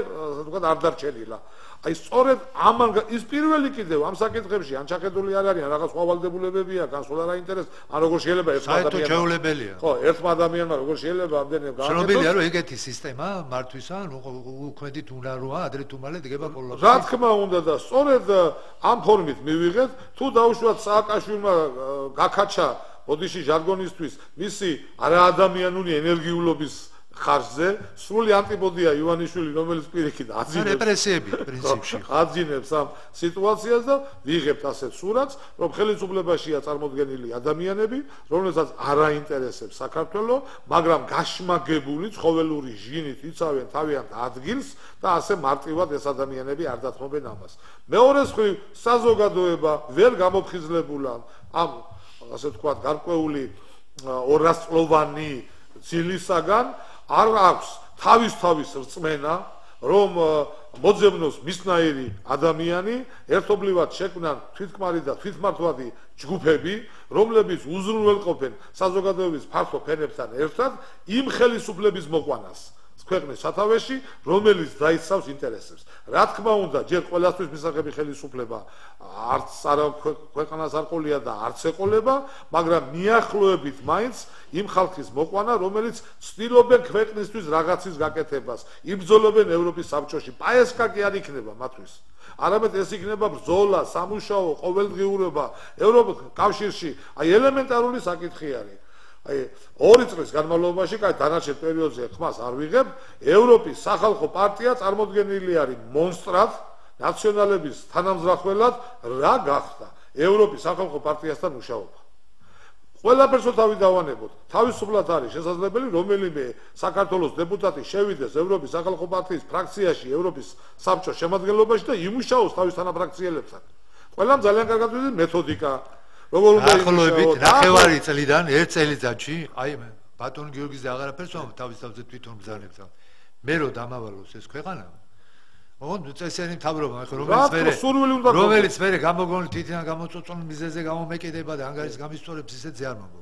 თქვა არ დარჩენილა. აი სწორედ ამან ის პირველი კიდევ ამ საკითხებში ან ჩახედული არ არიან, რაღაც ვალდებულებებია, განსვლა რა ინტერესს, ან როგორ შეიძლება ერთმა ადამიანმა შეუძლებელია. ხო, ერთმა ადამიანმა როგორ შეიძლება ამდენი გააკეთოს. შეუძლებელია რომ ეგეთი სისტემა მართვისა, უქმედით უნაროა, ადრე თუ მალე დგება კოლაფსი. რა თქმა უნდა და სწორედ ამ ფორმით მივიღეთ, თუ დაუშვათ სააკაშვილმა გაქაჩა ბოდიში ჟარგონისთვის მისი არაადამიანური ენერგიულობის ხარჯზე, სრული ანტიპოდია ივანიშვილი, რომელიც პირიქით აძინებს რეპრესიები პრინციპში. აძინებს ამ სიტუაციას და ვიღებთ ასეთ სურათს, რომ ხელისუფლებაშია წარმოდგენილი ადამიანები, რომელსაც არ აინტერესებს საქართველო, მაგრამ გაშმაგებული ცხოველური ჟინით იცავენ თავიანთ ადგილს და ასე მარტივად ეს ადამიანები არ დათმობენ ამას. მეორე მხრივ საზოგადოება ვერ გამოფხიზლებულა ამ ასე ვთქვათ გარკვეული ორასწლოვანი ძილისაგან არ აქვს თავის რწმენა, რომ მოძებნოს მისნაირი ადამიანი, ერთობლივად შექმნან თვითქმარი და თვითმართვადი ჯგუფები, რომლებიც უზრუნველყოფენ საზოგადოების ფართო ფენებთან ერთად იმ ხელისუფლების მოყვანას ქვეყნის სათავეში, რომელიც დაიცავს ინტერესებს. რა თქმა უნდა, ჯერ ყველასთვის მისაღები ხელისუფლება არც ქვეყანას არ ყოლია და არც ეყოლება, მაგრამ მიახლოებით მაინც იმ ხალხის მოყვანა, რომელიც ცდილობენ ქვეყნისთვის რაღაცის გაკეთებას, იბრძოლობენ ევროპის საბჭოში. პაესკა კი არ იქნება მათთვის. არამედ ეს იქნება ბრძოლა, სამუშაო, ყოველდღიურობა ევროპის კავშირში. აი ელემენტარული საკითხი არის. აი 2 წლის განმავლობაში, კაი დანარჩენ პერიოდზე ხმას არ ვიღებ, ევროპის სახალხო პარტია წარმოდგენილი არის მონსტრად, ნაციონალების თანამზრახველად, რა გახდა ევროპის სახალხო პარტიასთან მუშაობა. ყველაფერს თავი დავანებოთ. თავისუფლად არის შესაძლებელი, რომელიმე საქართველოს დეპუტატი შევიდეს ევროპის სახალხო პარტიის ფრაქციაში, ევროპის საბჭოს შემადგენლობაში და იმუშაოს თავის თანაფრაქციელებთან. ყველამ ძალიან კარგად ვიცით მეთოდიკა. როგორ უნდა ახლობებით ნახევარი წლიდან ერთ წელიწადში, აი ბატონ გიორგიძე აღარაფერს თავის თავზე თვითონ ბრძანებს. მე რო დამავალოს ეს ქვეყანა, წესიანი მთავრობა, რომელიც მე გამოგონილ თვითონ გამოწოწონ მიზეზზე გამომეკიდება და ანგარის გამისწორებს ისეთ ზე არ მომგო.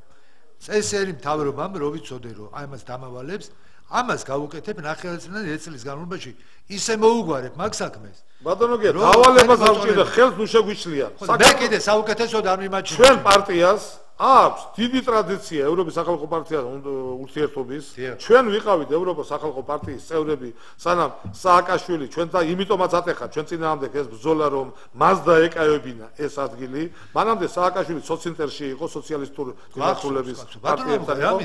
წესიანი მთავრობამ რო ვიცოდე რომ აი მას დამავალებს, ამას გავუკეთებ ნახევარი წლიდან ერთ წლის განმავლობაში ისე მოუგვარებ მაგ საქმეს. ბატონო გია, დავალებას არ ვჭირდა, ხელს ნუ შეგვიშლიან. მე კიდე საუკეთესოდ არ მიმაჩნია. ჩვენ პარტიას აქვს დიდი ტრადიცია ევროპის სახალხო პარტიას ურთიერთობის. ჩვენ ვიყავით ევროპის სახალხო პარტიის წევრები, სანამ სააკაშვილი ჩვენთან იმიტომაც ატეხა ჩვენ წინააღმდეგ ეს ბრძოლა რომ მას დაეკავებინა ეს ადგილი. მანამდე სააკაშვილი სოცინტერში იყო სოციალისტური მიმართულების პარტიებთან იყო.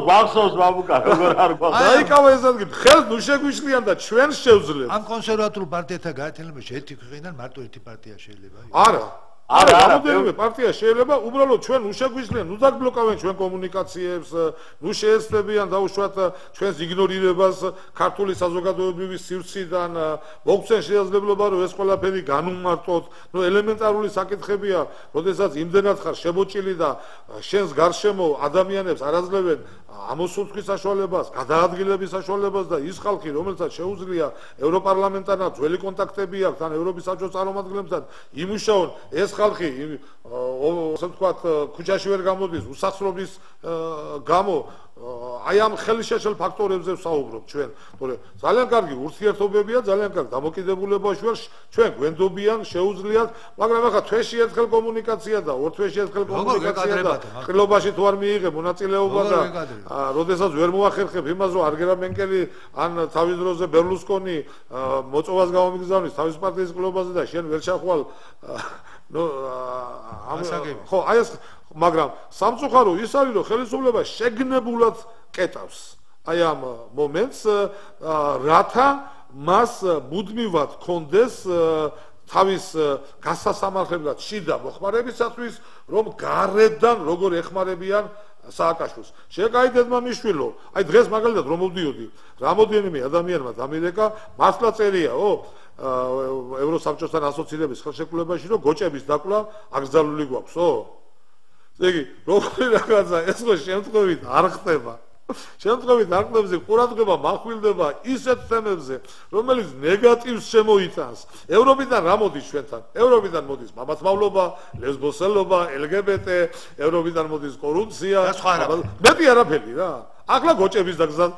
გვახსოვს ბაბუკა როგორ არ გვახსოვს. დაიკავა ეს ადგილი. ხელს ნუ შეგვიშლიან და ჩვენ შევძლებ. ამ კონსერვატულ პარტიათა გაერთიანებაში ერთი ქვეყნიდან მარტო ერთი პარტია შეიძლება იყოს. არა რამოდენიმე პარტია შეიძლება უბრალოდ ჩვენ უშეგვიშლიან, ნუ დაგბლოკავენ ჩვენ კომუნიკაციებს, ნუ შეეცდებიან დაუშვათ ჩვენს იგნორირებას ქართული საზოგადოებრივი სივრციდან, მოგცენ შესაძლებლობა რომ ეს ყველაფერი განუმარტოთ, ნუ ელემენტარული საკითხებია, როდესაც იმდენად ხარ შემოჭილი და შენს გარშემო ადამიანებს არ აძლევენ ამოსუნთქვის საშუალებას, გადაადგილების საშუალებას და ის ხალხი, რომელსაც შეუძლია ევროპარლამენტთან ძველი კონტაქტები აქვს, თან ევროპის საბჭოს წარმომადგენლებთან იმუშაონ, ეს ხალხი ასე ვთქვათ, ქუჩაში ვერ გამოდის, უსახსრობის გამო აი ამ ხელშეშელ ფაქტორებზე ვსაუბრობ ჩვენ, თორე ძალიან კარგი ურთიერთობებია, ძალიან კარგი დამოკიდებულებაში ვარ, ჩვენ გვენდობიან, შეუძლიათ, მაგრამ ახლა თვეში ერთხელ კომუნიკაცია და ორ თვეში ერთხელ კომუნიკაცია და ყრილობაში თუ არ მიიღე მონაწილეობა და როდესაც ვერ მოახერხებ იმას, რომ არგერა მენკელი ან თავის დროზე ბერლუსკონი მოწოვას გამომიგზავნის თავის პარტიის ყრილობაზე და შენ ვერ ჩახვალ ხო აი ეს მაგრამ სამწუხარო ის არის რომ ხელისუფლება შეგნებულად კეტავს აი ამ მომენტს რათა მას მუდმივად კონდეს თავის გასასამართლებლად შიდა მოხმარებისათვის რომ გარედან როგორ ეხმარებიან სააკაშვილს შეკაიდეთმა მიშვილო აი დღეს მაგალითად რომ მოვდიოდი რამოდენიმე ადამიანმა დამირეკა მართლა წერიაო ევროსაბჭოსთან ასოცირების ხელშეკრულებაში რომ გოჭების დაკლა აკრძალული გვაქვსო იგი როგორი რაღაცა ეს ხო შემთხვევით არ ხდება შემთხვევით არ ხდება ყურადღება მახვილდება ისეთ თემებზე რომელიც ნეგატივს შემოიტანს ევროპიდან რა მოდის ჩვენთან ევროპიდან მოდის მამათმავლობა ლესბოსელობა LGBT ევროპიდან მოდის კორუფცია მეტი არაფერი რა ახლა გოჭების დაგზავნა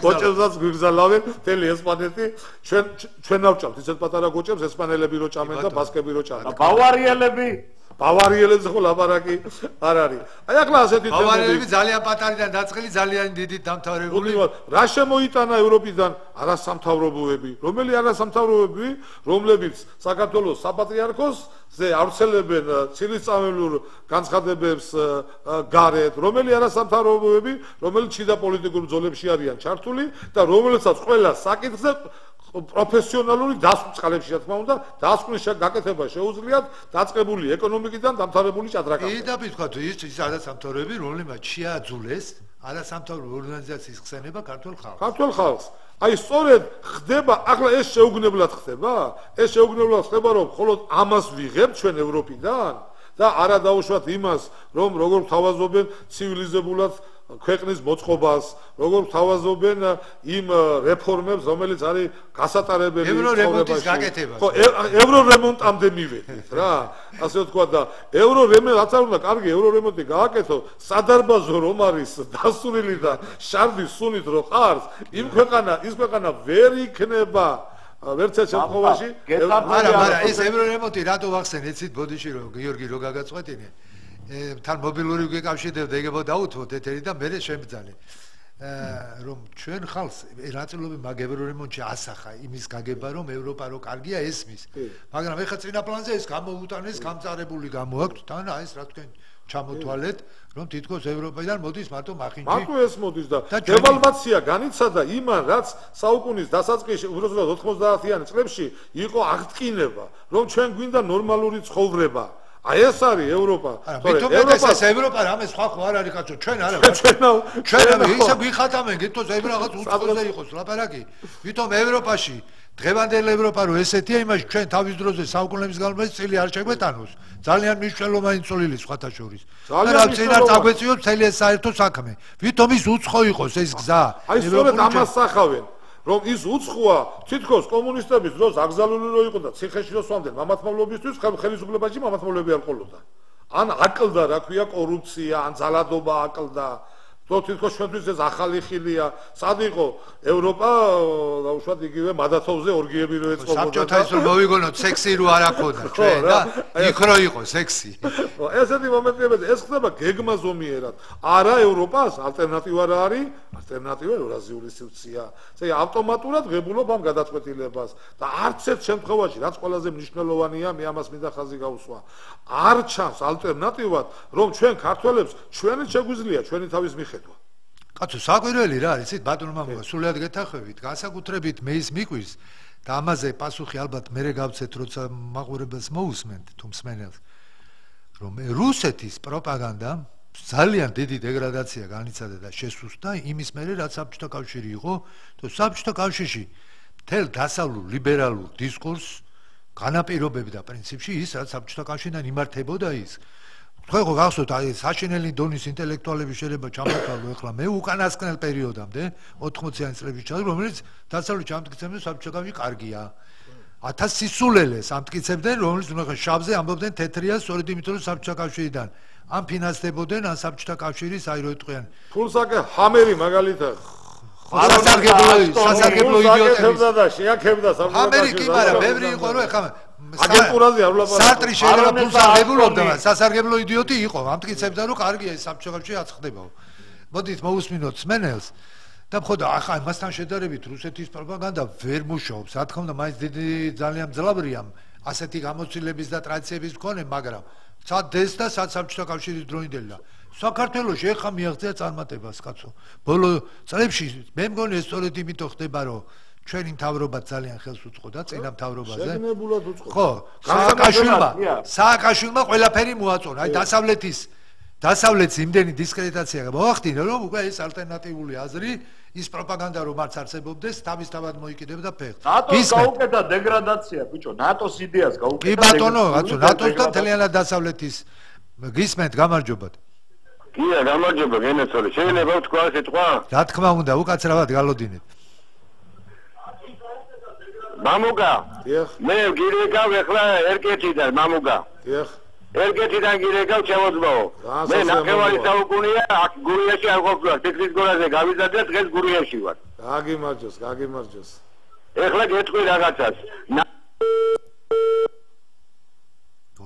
გოჭებსაც გვიგზალავენ მთელი ესპანეთი ჩვენ ავჭავთ ისეთ პატარა გოჭებს ესპანელები რო ჭამენ და ბასკები რო ჭამენ ბავარიელებს ხო ლაპარაკი არ არის აი ახლა ასეთი თემები ბავარიელები ძალიან პატარიდან დაწყილი ძალიან დიდი დამთავრებული რა შემოიტანა ევროპიდან არასამთავრობოები რომელი არასამთავრობოები რომლებიც საქართველოს საპატრიარქოსზე ავრცელებენ ცილისწამებულ განცხადებებს გარეთ რომელი არასამთავრობოები რომელიც შიდა პოლიტიკურ ბრძოლებში არიან ჩართული და რომელსაც ყველა საკითხზე პროფესიონალური დასკვნებში რა თქმა უნდა დასკვნის გაკეთება შეუძლიათ დაწყებული ეკონომიკიდან დამთავრებული ჭადრაკამდე. პირდაპირ თქვა ის არასამთავრობოები რომლებმაც შეაძულეს არასამთავრობო ორგანიზაციის ხსენება ქართულ ხალხს. აი სწორედ ხდება ახლა ეს შეუგნებლად ხდება? ეს შეუგნებლად ხდება რომ მხოლოდ ამას ვიღებთ ჩვენ ევროპიდან და არა დაუშვათ იმას რომ როგორ თავაზობენ ცივილიზებულად ქვეყნის მოწყობას, როგორ თავაზობენ იმ რეფორმებს, რომელიც არის გასატარებელი ევრორემონტის გაკეთება. ხო, ევრორემონტამდე მივედით რა. ასე ვთქვა და ევრორემონტი არ უნდა კარგი ევრორემონტი გააკეთო, სადარბაზო რომ არის დასურილი და შარდის სუნით რო ყარს, ის ქვეყანა ვერ იქნება ვერცეთ შემთხვევაში არა ეს ევრორემონტი რატო ვახსენ ეცით ბოდიში რომ გიორგი რო გაგაწყვეტინე თან მობილური გეკავშირდებდა ეგებო დაუთმოთ ეთერი და მე შემბძალე რომ ჩვენ ხალხს ნაწილობრივ მაგ ევრორემონტში ასახა იმის გაგება რომ ევროპა რო კარგია ესმის მაგრამ ეხლა წინა პლანზე ეს გამოუტანეს გამწარებული გამოაქვთ თან აი ეს რა თქვენ ჩამოთვალეთ რომ თითქოს ევროპიდან მოდის მარტო მახინჯი მარტო ეს მოდის და დევალვაცია განიცადა იმან რაც საუკუნის დასაწყისში უბრალოდ 90-იანი წლებში იყო აღტკინება რომ ჩვენ გვინდა ნორმალური ცხოვრება აი ეს არის ევროპა ევროპა რამე სხვა ხო არ არის კაცო ჩვენ არა ჩვენ ისე გვიხატამენ გითოს რაღაც უცხოზე იყოს ლაპარაკი ვითომ ევროპაში დღევანდელ ევროპა რო ესეთია იმაში ჩვენ თავის დროზე საუკუნეების განმავლობაში წილი არ შეგვეტანოს ძალიან მნიშვნელოვანი წვლილი სხვათა შორის ძალიან წინარ წაგვეციოთ მთელი ეს საერთო საქმე ვითომ ის უცხო იყოს ეს გზა აი სწორედ ამას სახავენ რომ ის უცხოა თითქოს კომუნისტების დროს აკრძალული რო იყო და ციხეში რო სვამდნენ მამათმავლობისთვის ხელისუფლებაში მამათმავლები არ ყოლოდა ან აკლდა რა ქვია კორუფცია ან ძალადობა აკლდა თო თითქოს ჩვენთვის ეს ახალი ხილია. სად იყო ევროპა, უშუალოდ იგივე მადათოვზე ორგიები რო ეწყობოდა. საბჭოთა ის რომ მოვიგონოთ სექსი რო არ აქონდა ჩვენ და იქ რო იყო სექსი. ესეთი მომენტებია, ეს ხდება გეგმა ზომიერად. არა ევროპას ალტერნატივა რა არის? ალტერნატივა ევრაზიული სივრცეა. ესე ავტომატურად ღებულობ ამ გადაწყვეტილებას და არც ერთ შემთხვევაში, რაც ყველაზე მნიშვნელოვანია, მე ამას მინდა ხაზი გავუსვა. არ ჩანს ალტერნატივად, რომ ჩვენ ქართველებს ჩვენი შეგვიძლია ჩვენი თავის მიხედვა. კაცო, საკვირველი რა არის? იცით ბატონო მამუკა, სულად გეთახებით, განსაკუთრებით მე ის მიკვირს და ამაზე პასუხი ალბათ მერე გავცეთ, როცა მაყურებელს მოусმენთ თუ მსმენელს, რომ რუსეთის პროპაგანდამ ძალიან დიდი დეგრადაცია განიცადა და შესუსტა იმის მერე, რაც საბჭოთა კავშირი იყო, და საბჭოთა კავშირში მთელ დასავლურ ლიბერალურ დისკურსს განაპირობებდა პრინციპში ის, რაც საბჭოთა კავშირიდან იმართებოდა ის. თქვენ ხო გახსოვთ, აი საშინელი დონის ინტელექტუალები შეიძლება ჩამოთვალო ეხლა მე უკანასკნელ პერიოდამდე 80-იანი წლების ჩათვლით, რომელიც დასავლეთ ჩამტკიცებდნენ საბჭოთა კავშირი კარგია. 1000 სისულელეს ამტკიცებდნენ, რომელიც ნახე შავზე ამბობდნენ თეთრია, სწორედ იმიტომ რომ საბჭოთა კავშირიდან ან ფინანსდებოდნენ, ან საბჭოთა კავშირის აი რო იტყვიან. ფულსაკე ჰამერი მაგალითად სასარგებლო იდიოტები და შეაქებდა საბჭოთა კავშირი. ამერიკი მაგრამ ბევრი იყო რომ ეხლა აგენტურაზე არ ვლაპარაკობ. სარტრი შეიძლება ფულს აღებულობდა, სასარგებლო იდიოტი იყო, ამტკიცებდა რომ კარგია ეს საბჭოთა კავშირი აცხდებაო. მოდით მოусმინოთ სმენელს და ხოდა ახლა მასთან შედარებით რუსეთის პროპაგანდა ვერ მუშაობს. რა თქმა უნდა, მაინც დიდი ძალიან მძლავრია ასეთი გამოცდილების და ტრადიციების მქონე, მაგრამ სად ეს და სად საბჭოთა კავშირის დროინდელი. საქართველოში ეხა მიაღწია წარმატებას, კაცო. ბოლო წლებში მე მგონი ეს სწორედ იმიტომ ხდება, რომ ჩვენი მთავრობა ძალიან ხელს უწყობდა წინა მთავრობაზე. შეგნებულად უწყობდა. ხო, სააკაშვილმა ყველაფერი მოაწონა. აი დასავლეთის იმდენი დისკრედიტაცია მოახდინა, რომ უკვე ეს ალტერნატიული აზრი, ის პროპაგანდა რომ არც არსებობდეს, თავისთავად მოიკიდებდა ფეხს. ნატოს გაუკეთა დეგრადაცია, ბიჭო, ნატოს იდეას გაუკეთა. კი ბატონო, კაცო, ნატოს და მთლიანად დასავლეთის გისმენთ, გამარჯობათ. კია, გამარჯობა, გენეცოლი. შეიძლება ვთქვა სიტყვა? რა თქმა უნდა, უკაცრავად გალოდინეთ. მამუკა. დიახ. მე გირეკავ ეხლა ერკეთიდან, მამუკა. დიახ. ერკეთიდან გირეკავ ჩემოძმაო. მე ნახევარი საუკუნეა აქ გურიაში არ ყოფილა, ფიქრის გორაზე გავიზარდე, დღეს გურიაში ვარ. გაგიმარჯოს. ეხლა გეტყვი რაღაცას.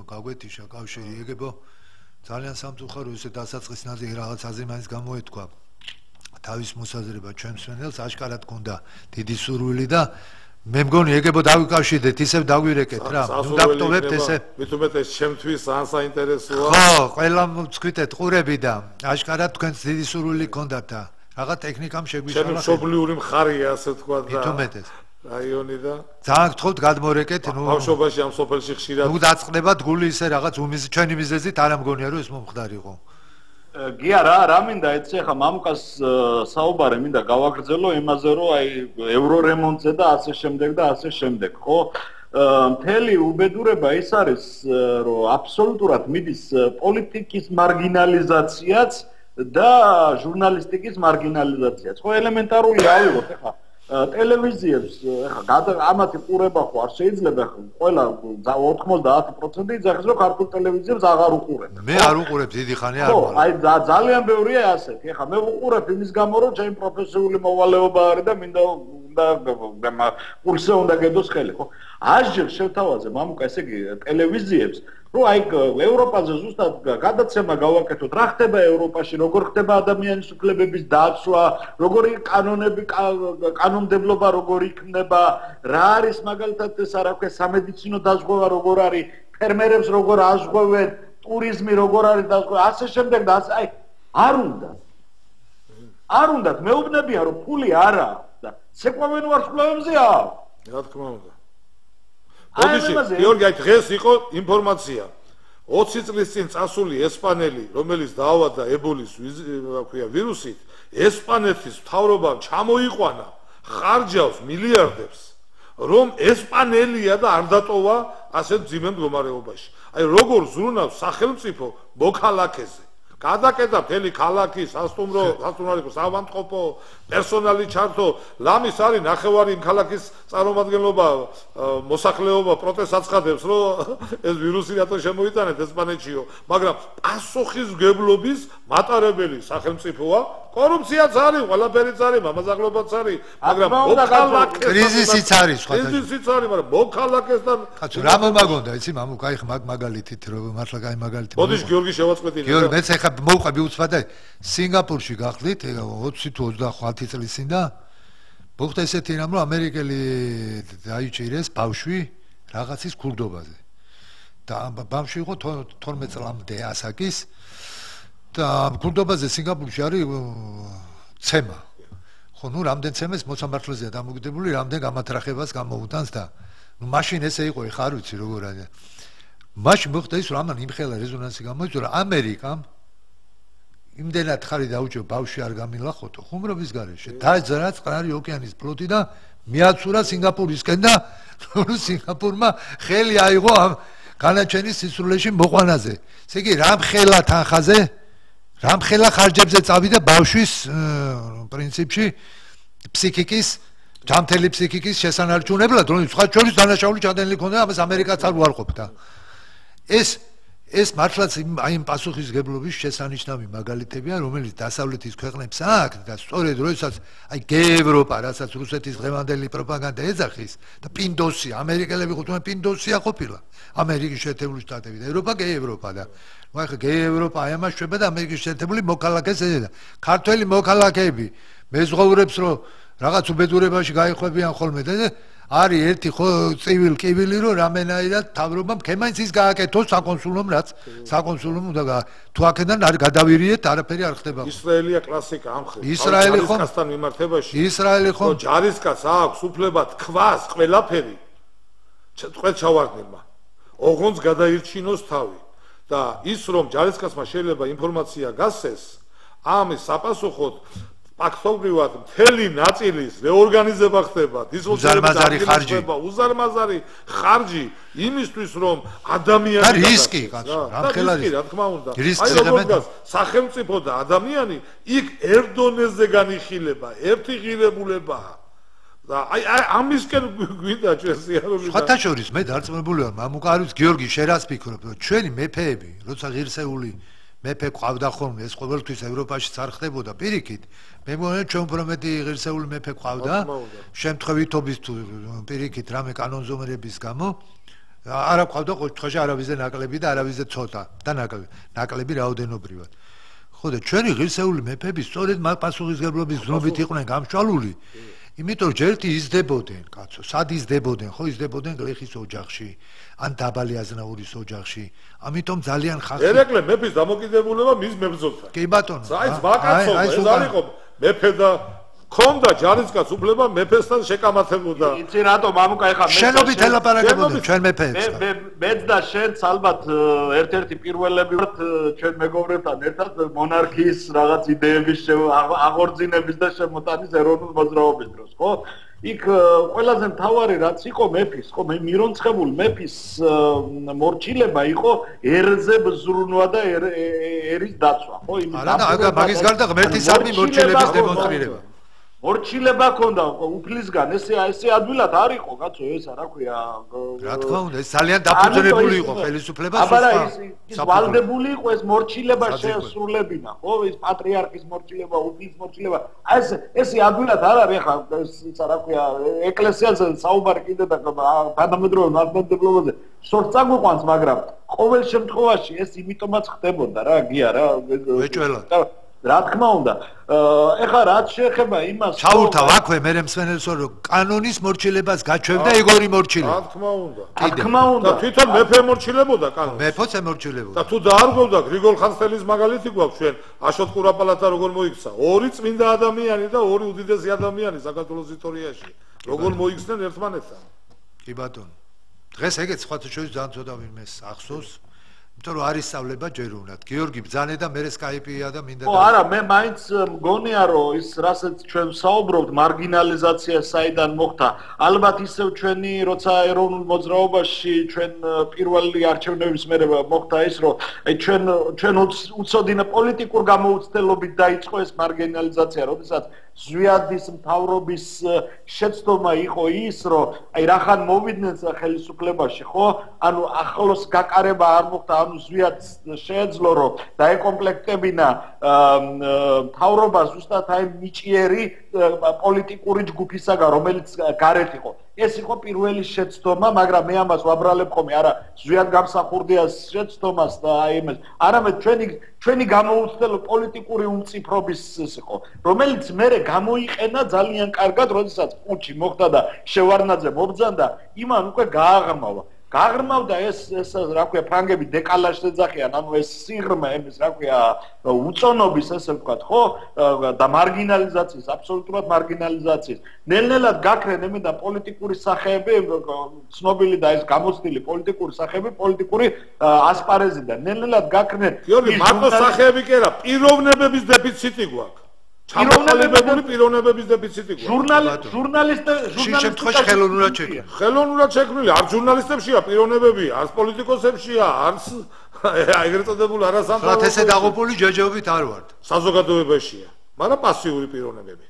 გაგვეთიშა კავშირი ეგებო. ძალიან სამწუხარო ესე დასაწყის ნაზი რაღაც აზრი მაინც გამოეთქვა. თავის მოსაზრება ჩვენ მსმენელს აშკარად გქონდა დიდი სურვილი და მე მგონი ეგებო დავიკავშირდეთ, ისევ დაგვირეკეთ რა. ნუ დავტოვებთ ესე. მით უმეტეს ჩემთვის ძალიან საინტერესოა. ხო, ყველა ვწქვიტეთ ყურები და აშკარად თქვენს დიდი სურვილი გქონდათ და რაღაც ტექნიკამ შეგვიშალა. ჩემი მშობლიური მხარეა, ასე თქვა და. მით უმეტეს. რაიონი და ძალიან გთხოვთ გადმორეკეთ, ნუ ბავშვობაში ამ სოფელში ხშირად. ნუ დაწყდებათ გული ისე რაღაც ჩვენი მიზეზით არ ამგონია რომ ეს მომხდარიყო. გია რა მინდა ეცე ხა მამუკას საუბარი მინდა გავაგრძელო იმაზე რომ აი ევრორემონტზე და ასე შემდეგ ხო მთელი უბედურება ის არის რომ აბსოლუტურად მიდის პოლიტიკის მარგინალიზაციაც და ჟურნალისტიკის მარგინალიზაციაც ხო ელემენტარული ავიღოთ ხა ტელევიზიებს ხა ამათი ყურება ხო არ შეიძლება ყველა 90% იძახის რომ ქართულ ტელევიზიებს აღარ უყურებ. მე არ უყურებ დიდი ხანი არ ვარ. აი ძალიან ბევრია ასეთი. ხა მე უყურებ იმის გამო რომ ჩემი პროფესიული მოვალეობა არის და მინდა კურსზე უნდა გედოს ხელი ხო. ასჯერ შევთავაზე მამუკა ესე იგი ტელევიზიებს რომ აი ევროპაზე ზუსტად გადაცემა გავაკეთოთ რა ხდება ევროპაში როგორ ხდება ადამიანის უფლებების დაცვა როგორი კანონმდებლობა როგორ იქნება რა არის მაგალითად ეს არა ქვია სამედიცინო დაზღვევა როგორ არის ფერმერებს როგორ აზღვევენ ტურიზმი როგორ არის დაზღვევა ასე შემდეგ და აი არ უნდათ მეუბნებიან რომ ფული არა და ცეკვავენ ვარსკვლავებზეა რა თქმა უნდა გიორგი, დღეს იყო ინფორმაცია. 20 წლის წინ წასული ესპანელი, რომელიც დაავადდა ებოლის ვირუსით, ესპანეთის მთავრობამ ჩამოიყვანა ხარჯავს მილიარდებს, რომ ესპანელია და არ დატოვა ასეთ ძიმე მდგომარეობაში. აი როგორ ზრუნავს სახელმწიფო მოქალაქეზე. გადაკეთა მთელი ქალაქი, სასტუმრო, საავადმყოფო, პერსონალი ჩართო, ლამის არის ნახევარი იმ ქალაქის წარმომადგენლობა, მოსახლეობა პროტესტს აცხადებს, რომ ეს ვირუსი რატო შემოიტანეთ ესპანეთშიო, მაგრამ პასუხისმგებლობის მატარებელი სახელმწიფოა, კორუფციაც არის, ყველაფერიც არის, მამაზაღლობაც არის, მაგრამ მოქალაქეს კრიზისიც არის, კრიზისიც არის, მაგრამ მოქალაქესთან კაცო, რა მომაგონდა, იცი, მამუკ, აი ხა მაგალითით, რომ მართლა კაი მაგალითი. მოდი გიორგი შევაწყვეტინე. გიორგი, მეც ახლა მოვყვები უცბად სინგაპურში გახლით, 20 თუ 25 წლის წინ და მოხდა ესეთი რამ, რომ ამერიკელი დაიჭირეს ბავშვი რაღაცის ქურდობაზე. და ბავშვი იყო 12 წლამდე ასაკის და ქურდობაზე სინგაპურში არის ცემა. ხო, ნუ რამდენ ცემეს მოსამართლეზეა დამოკიდებული, რამდენ გამათრახებას გამოუტანს და ნუ მაშინ ესე იყო, ეხა არ ვიცი როგორ არის. მაშინ მოხდა ის, რომ ამან იმხელა რეზონანსი გამოიწვია, რომ ამერიკამ იმდენად ხარი დაუჭო ბავშვი არ გამილახოთო ხუმრობის გარეშე დაეძრა წყნარი ოკეანის ფლოტი და მიაცურა სინგაპურისკენ და სინგაპურმა ხელი აიღო ამ განაჩენის სისრულეში მოყვანაზე. ესე იგი რამხელა თანხაზე, რამხელა ხარჯებზე წავიდა ბავშვის პრინციპში ფსიქიკის, ჯანმრთელი ფსიქიკის შესანარჩუნებლად, რომ სხვა შორის დანაშაული ჩადენილი ქონდა, ამას ამერიკაც არ უარყოფდა. ეს მართლაც აი იმ პასუხისმგებლობის შესანიშნავი მაგალითებია, რომელიც დასავლეთის ქვეყნებს აქვს და სწორედ როდესაც აი გეევროპა, რასაც რუსეთის დღევანდელი პროპაგანდა ეძახის და პინდოსი, ამერიკელები ყოფილან პინდოსია ყოფილა. ამერიკის შეერთებული შტატები და ევროპა გეევროპა და ნუ ახლა გეევროპა აი ამას შვება და ამერიკის შეერთებული მოქალაქეს ეძებდა. ქართველი მოქალაქეები მეზღვაურებს რომ რაღაც უბედურებაში გაიხვებიან ხოლმე და არის ერთი ხო წივილი კივილი რომ რამენაირად თავრობამ ქემაინც ის გააკეთოს საკონსულომ რაც საკონსულომ უნდა თუ აქედან არ გადავირიეთ არაფერი არ ხდება. ისრაელია კლასიკა ამ ხელ. ისრაელი ხო ჯარისკაცთან მიმართებაში. ისრაელი ხო ჯარისკაცს აქვს უფლება თქვას ყველაფერი. წყვეთ ჩავარდნილმა. ოღონდ გადაირჩინოს თავი და ის რომ ჯარისკაცმა შეიძლება ინფორმაცია გასცეს ამის საპასუხოდ ფაქტობრივად მთელი ნაწილის რეორგანიზება ხდება, უზარმაზარი ხარჯი იმისთვის რომ ადამიანი და რისკი კაცო, რამხელა რისკი, რა თქმა უნდა. რისკი სახელმწიფო და ადამიანი იქ ერდონეზე განიხილება, ერთი ღირებულებაა. და აი ამისკენ გვინდა ჩვენ სიარული. სხვათა შორის მე დარწმუნებული ვარ, მამუკარიც გიორგი შერას ფიქრობ, რომ ჩვენი მეფეები, როცა ღირსეული მეფე ყავდა ხოლმე, ეს ყოველთვის ევროპაშიც არ ხდებოდა პირიქით. მე მგონია ჩვენ უფრო მეტი ღირსეული მეფე ყავდა, შემთხვევითობის თუ პირიქით რამე კანონზომერების გამო არა ყავდა ყოველ შემთხვევაში არავიზე ნაკლები და არავიზე ცოტა და ნაკლები რაოდენობრივად. ხო და ჩვენი ღირსეული მეფეები სწორედ პასუხისმგებლობის გზნობით იყვნენ გამშვალული. იმიტომ რომ ჯერტი იზრდებოდნენ, კაცო, სად იზრდებოდნენ, ხო იზრდებოდნენ გლეხის ოჯახში, ან დაბალი აზნაურის ოჯახში. ამიტომ ძალიან ხახი. ერეკლე მეფის დამოკიდებულება მის მებრძოლთან. კი ბატონო. აი ბაკაცო, ეს არ იყო მეფე და ქონდა ჯარისკაც უფლება მეფესთან შეკამათებოდა. იცი რატო მამუკა ეხა მე შენობით ელაპარაკებოდა ჩვენ მეფეებს. მეც და შენც ალბათ ერთ-ერთი პირველები ვართ ჩვენ მეგობრებთან ერთად მონარქიის რაღაც იდეების აღორძინების და შემოტანის ეროვნულ მოძრაობის დროს, ხო? იქ ყველაზე მთავარი რაც იყო მეფის, ხო, მირონცხებული მეფის მორჩილება იყო ერზე ბზრუნვა და ერის დაცვა, ხო? არა და მაგის გარდა ღმერთისადმი მორჩილების დემონსტრირება. მორჩილება ქონდა უფლისგან, ესე ადვილად არ იყო, კაცო, ესა რა ქვია. რა თქმა უნდა, ეს ძალიან დაფუძნებული იყო ხელისუფლება. აბარა ის ვალდებული იყო ეს მორჩილება შეესრულებინა, ხო? ეს პატრიარქის მორჩილება, უფლის მორჩილება. ესე ადვილად არ არის ხა, ისა რა ქვია, ეკლესიაზე საუბარი კიდე და თანამედროვე მართლმადიდებლობაზე სორტ წაგვიყვანს, მაგრამ ყოველ შემთხვევაში ეს იმიტომაც ხდებოდა რა, გია რა. ვეჭველად. რა თქმა უნდა, ეხლა რაც შეეხება იმას, ჩაურთავ აქვე მე მსმენელს რომ კანონის მორჩილებას გაჩვევდა იგორი მორჩილე. რა თქმა უნდა. რა თქმა უნდა. და თვითონ მეფე მორჩილებოდა კანონს. მეფეც ემორჩილებოდა. და თუ დაარღვევდა გრიგოლ ხანძთელის მაგალითი გვაქვს ჩვენ, აშოტ კურაპალატა როგორ მოიქცა? ორი წმინდა ადამიანი და ორი უდიდესი ადამიანი საქართველოს ისტორიაში. როგორ მოიქცნენ ერთმანეთთან? კი ბატონო. დღეს ეგეც სხვათა შორის ძალიან ცოტა ვინმეს ახსოვს. იმიტომ რომ არის სწავლება ჯერ უნდათ. გიორგი ბძანე და მე სკაიპია და მინდა ო არა მე მაინც მგონია რომ ის რასაც ჩვენ საუბრობთ მარგინალიზაცია საიდან მოხდა ალბათ ისევ ჩვენი როცა ეროვნულ მოძრაობაში ჩვენ პირველი არჩევნების მერე მოხდა ის რომ აი ჩვენ უცოდინა პოლიტიკურ გამოუცდელობით დაიწყო ეს მარგინალიზაცია როდესაც ზვიადის მთავრობის შეცდომა იყო ის რომ აი რახან მოვიდნენ ხელისუფლებაში ხო ანუ ახლოს გაკარება არ მოხდა ანუ ზვიადს შეეძლო რომ დაეკომპლექტებინა მთავრობა ზუსტად აი ნიჭიერი პოლიტიკური ჯგუფისაგან რომელიც გარეთ იყო ეს იყო პირველი შეცდომა მაგრამ მე ამას ვაბრალებ ხოლმე არა ზვიად გამსახურდიას შეცდომას და აი იმას არამედ ჩვენი გამოუცდელო პოლიტიკური უმწიფრობის ის იყო რომელიც მე გამოიყენა ძალიან კარგად როდესაც პუჩი მოხდა და შევარნაძე მობძანდა იმან უკვე გააღრმავდა ეს რა ქვია ფრანგები დეკალაჟს ეძახიან ანუ ეს სიღრმე ეს რა ქვია უწონობის ესე ვთქვათ ხო და მარგინალიზაციის აბსოლუტურად მარგინალიზაციის ნელ-ნელად გაქრენ ემედა პოლიტიკური სახეები ცნობილი და ეს გამოცდილი პოლიტიკური სახეები პოლიტიკური ასპარეზიდან ნელ-ნელად გაქრნენ გიორგი მარტო სახეები კი არა პიროვნებების დეფიციტი გვაქვს ჩამოყალიბებული პიროვნებების დეფიციტი გვაქვს ჟურნალისტებში ხელოვნურად შექმნილი არ ჟურნალისტებშია პიროვნებები არც პოლიტიკოსებშია არც ეგრეთ წოდებულ არასამთავრობო ესე დაღუპული ჯეჯობით არ ვართ საზოგადოებაშია მაგრამ პასიური პიროვნებები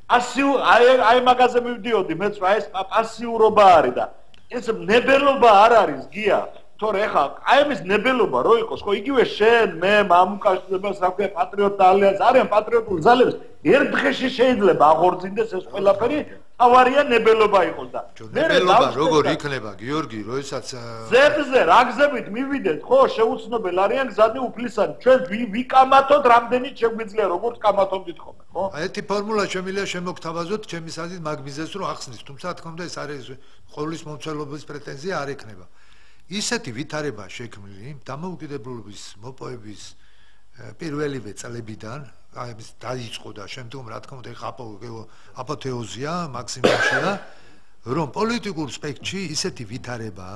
აი მაგაზე მივდიოდი მეც რა ეს პასიურობა არის და ეს ნებელობა არ არის გია თორე ეხა აი ამის ნებელობა რო იყოს ხო იგივე შენ მე მამუკაშებას რა ქვია პატრიოტთა ალიანსი არიან პატრიოტული ძალები ერთ დღეში შეიძლება აღორძინდეს ეს ყველაფერი თავარია ნებელობა იყოს და ნებელობა როგორ იქნება გიორგი როდესაც ზებზე რა გზებით მივიდეთ ხო შეუცნობელ არიან გზადი უფლისანი ჩვენ ვიკამათოთ რამდენიც შეგვიძლია როგორც კამათობდით ხოლმე ხო აი ერთი ფორმულა შემიძლია შემოგთავაზოთ ჩემი საზრით მაგ მიზეზს რო ახსნის თუმცა რა თქმა უნდა ეს არის ყოვლის მომცველობის პრეტენზია არ ექნება ისეთი ვითარება შექმნილი დამოუკიდებლობის მოპოვების პირველივე წლებიდან აი ეს დაიწყო და შემდგომ რა თქმა უნდა აპოთეოზია მაქსიმუმშია რომ პოლიტიკურ სპექტრში ისეთი ვითარება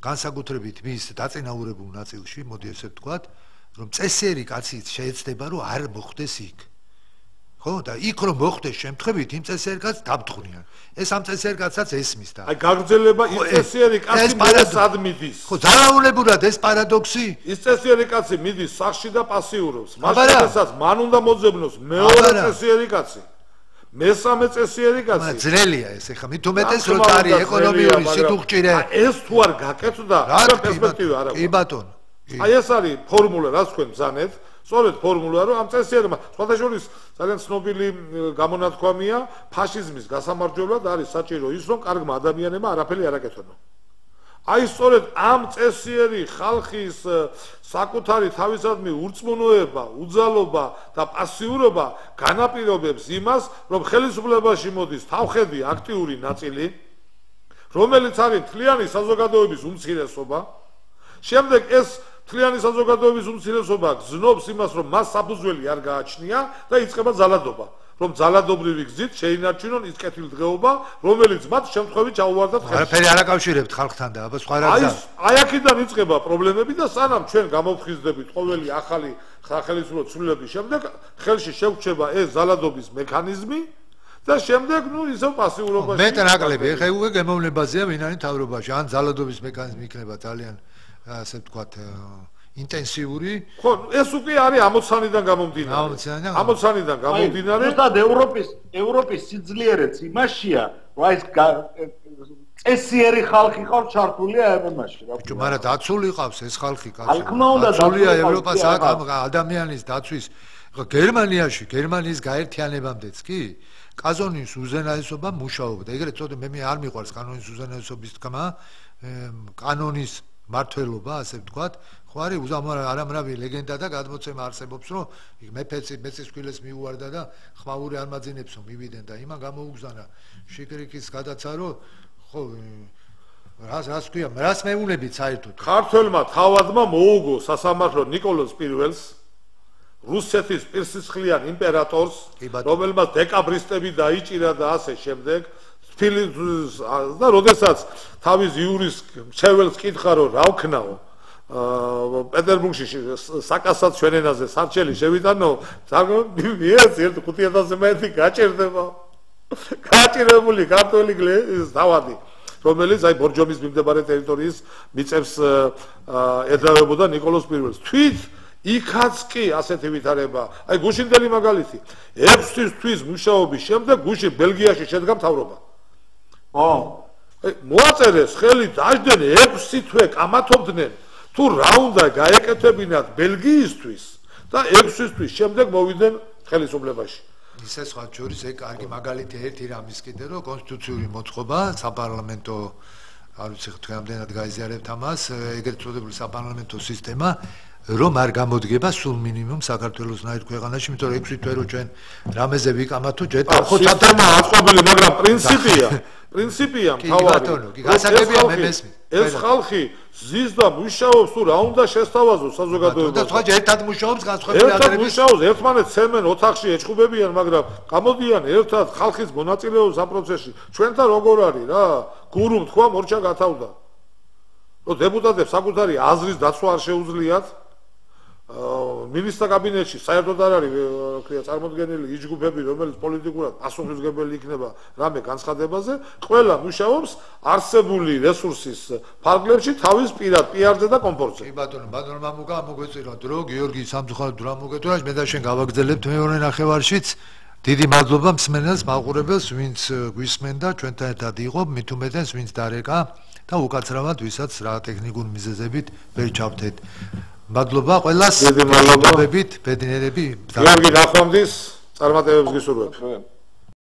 განსაკუთრებით მის დაწინაურებულ ნაწილში მოდი ესე ვთქვათ რომ წესიერი კაციც შეეცდება რომ არ მოხდეს იქ ხო და იქ რომ მოხდეს შემთხვევით იმ წესიერ კაცს დაბთხვნიან ეს ამ წესიერ კაცსაც ესმის და აი გაგრძელება ის წესიერი კაცი სად მიდის ხო ძალაუნებურად ეს პარადოქსი ის წესიერი კაცი მიდის სახში და პასიურობს მაშინ მან უნდა მოძებნოს მეორე წესიერი კაცი მესამე წესიერი კაცი ძნელია ეს ეხა მით უმეტეს რომ არის ეკონომიური სიტუხჭირე ეს თუ არ გაკეთდა პერსპექტივა არ აქვს კი ბატონო აი ეს არის ფორმულა რაც თქვენ ბრძანეთ სწორედ ფორმულა რომ ამ წესიერმა სხვადასხვა ძალიან ცნობილი გამონათქვამია ფაშიზმის გასამარჯვებლად არის საჭირო ის რომ კარგმა ადამიანებმა არაფერი არ აკეთონო აი სწორედ ამ წესიერი ხალხის საკუთარი თავისადმი ურწმუნოება უძალობა და პასიურობა განაპირობებს იმას რომ ხელისუფლებაში მოდის თავხედი აქტიური ნაწილი რომელიც არის მთლიანი საზოგადოების უმცირესობა შემდეგ ეს მთლიანი საზოგადოების უმცირესობა გზნობს იმას რომ მას საფუძველი არ გააჩნია და იწყება ძალადობა რომ ძალადობრივი გზით შეინარჩუნონ ის კეთილდღეობა რომელიც მათ შემთხვევით ჩაუვარდათ ხელს არაფერი არ აკავშირებთ ხალხთან და აბა სხვა რა გზა აი აქედან იწყება პრობლემები და სანამ ჩვენ გამოვხიზდებით ყოველი ახალი სახელმწიფო ცვლილების შემდეგ ხელში შეგვჩება ეს ძალადობის მექანიზმი და შემდეგ ნუ ისევ პასიურობაში მეტნაკლები ეხა უკვე გემოვნებაზეა ვინაინ თავრობაში ან ძალადობის მექანიზმი იქნება ძალიან ასე ვთქვათ ინტენსიური ხო ეს უკვე არის 60-დან გამომდინარე 60-დან გამომდინარე ზუსტად ევროპის სიძლიერეც იმაშია რომ ეს წესიერი ხალხი ყავს ჩართული ამაში რა ბიჭო მაგრამ დაცული ყავს ეს ხალხი დაცულია ევროპას ადამიანის დაცვის გერმანიაში გერმანიის გაერთიანებამდეც კი კანონის უზენაესობა მუშაობდა ეგრეთ წოდე მე არ მიყვარს კანონის უზენაესობის თქმა კანონის მართლობა ასე ვთქვათ ხო არის არამრავი ლეგენდა და გადმოცემა არსებობს რომ მეცის შვილებს მიუვარდა და ხმაური არ მაძინებს რომ მივიდნენ და იმან გამოუგზანა შიკრიკის გადაცა რომ ხო რას ქვია რას მეუნებით საერთოდ ქართველმა თავადმა მოუგო სასამართლო ნიკოლოზ პირველს რუსეთის პირსისხლიან იმპერატორს რომელმაც დეკაბრისტები დაიჭირა და ასე შემდეგ და როდესაც თავის იურის მრჩეველს კითხა რომ რა ვქნაო პეტერბურგში საკასად ჩვენ ენაზე სარჩელი შევიტანო, მიეც 5000-ზე მეტი გაჭირდება. გაჭირებული ქართველი დავადი, რომელიც აი ბორჯომის მიმდებარე ტერიტორიის მიწებს ეძავებოდა ნიკოლოზ პირველს. თვით იქაც კი ასეთი ვითარება. აი გუშინდელი მაგალითი 6 თვის მუშაობის შემდეგ გუში ბელგიაში შედგა მთავრობა. მოაწერეს ხელი დაждდნენ 6 თვე კამათობდნენ თუ რა უნდა გაეკეთებინათ ბელგიისთვის და 6 თვის შემდეგ მოვიდნენ ხელისუფლებაში. ისე სხვა შორის ეგ კარგი მაგალითი ერთი რამის კიდე რომ კონსტიტუციური მოთხოვა საპარლამენტო არ ვიცი თქვენამდენად გაიზიარებთ ამას ეგრეთ წოდებული საპარლამენტო სისტემა რომ არ გამოდგება სულ მინიმუმ საქართველოსნაირ ქვეყანაში იმიტომ რომ 6 თვე რო ჩვენ რამეზე ვიკამათო ჯერ სისტემა აწყობილი მაგრამ პრინციპია მთავარი გასაგებია მე მესმი ეს ხალხი ზის და მუშაობს თუ რა უნდა შესთავაზოს საზოგადოებას და სხვა ერთად მუშაობს განსხვავებული ერთად მუშაობს ერთმანეთს ცემენ ოთახში ეჭხუბებიან მაგრამ გამოდიან ერთად ხალხის მონაწილეობის ამ პროცესში ჩვენთან როგორ არის რა გურუმ თქვა მორჩა გათავდა რომ დეპუტატებს საკუთარი აზრის დაცვა არ შეუძლიათ მინისტრთა კაბინეტში საერთოდ არ არის ქვია წარმოდგენილი იჯგუფები რომელიც პოლიტიკურად პასუხისმგებელი იქნება რამე განცხადებაზე ყველა მუშაობს არსებული რესურსის ფარგლებში თავის პირად პიარზე და კომფორტზე კი ბატონო მამუკა მოგვეწირა დრო გიორგი სამწუხაროდ დრო მოგეწირა მე და შენ გავაგრძელებთ მეორე ნახევარშიც დიდი მადლობა მსმენელს მაყურებელს ვინც გვისმენდა ჩვენთან ერთად იყო მით უმეტეს ვინც დარეკა და უკაცრავად ვისაც რა ტექნიკურ მიზეზებით ვერ ჩავთეთ მადლობა ყველას. დიდი მადლობა. ბედნიერები. გიორგი ნახვამდის წარმატებებს გისურვებ.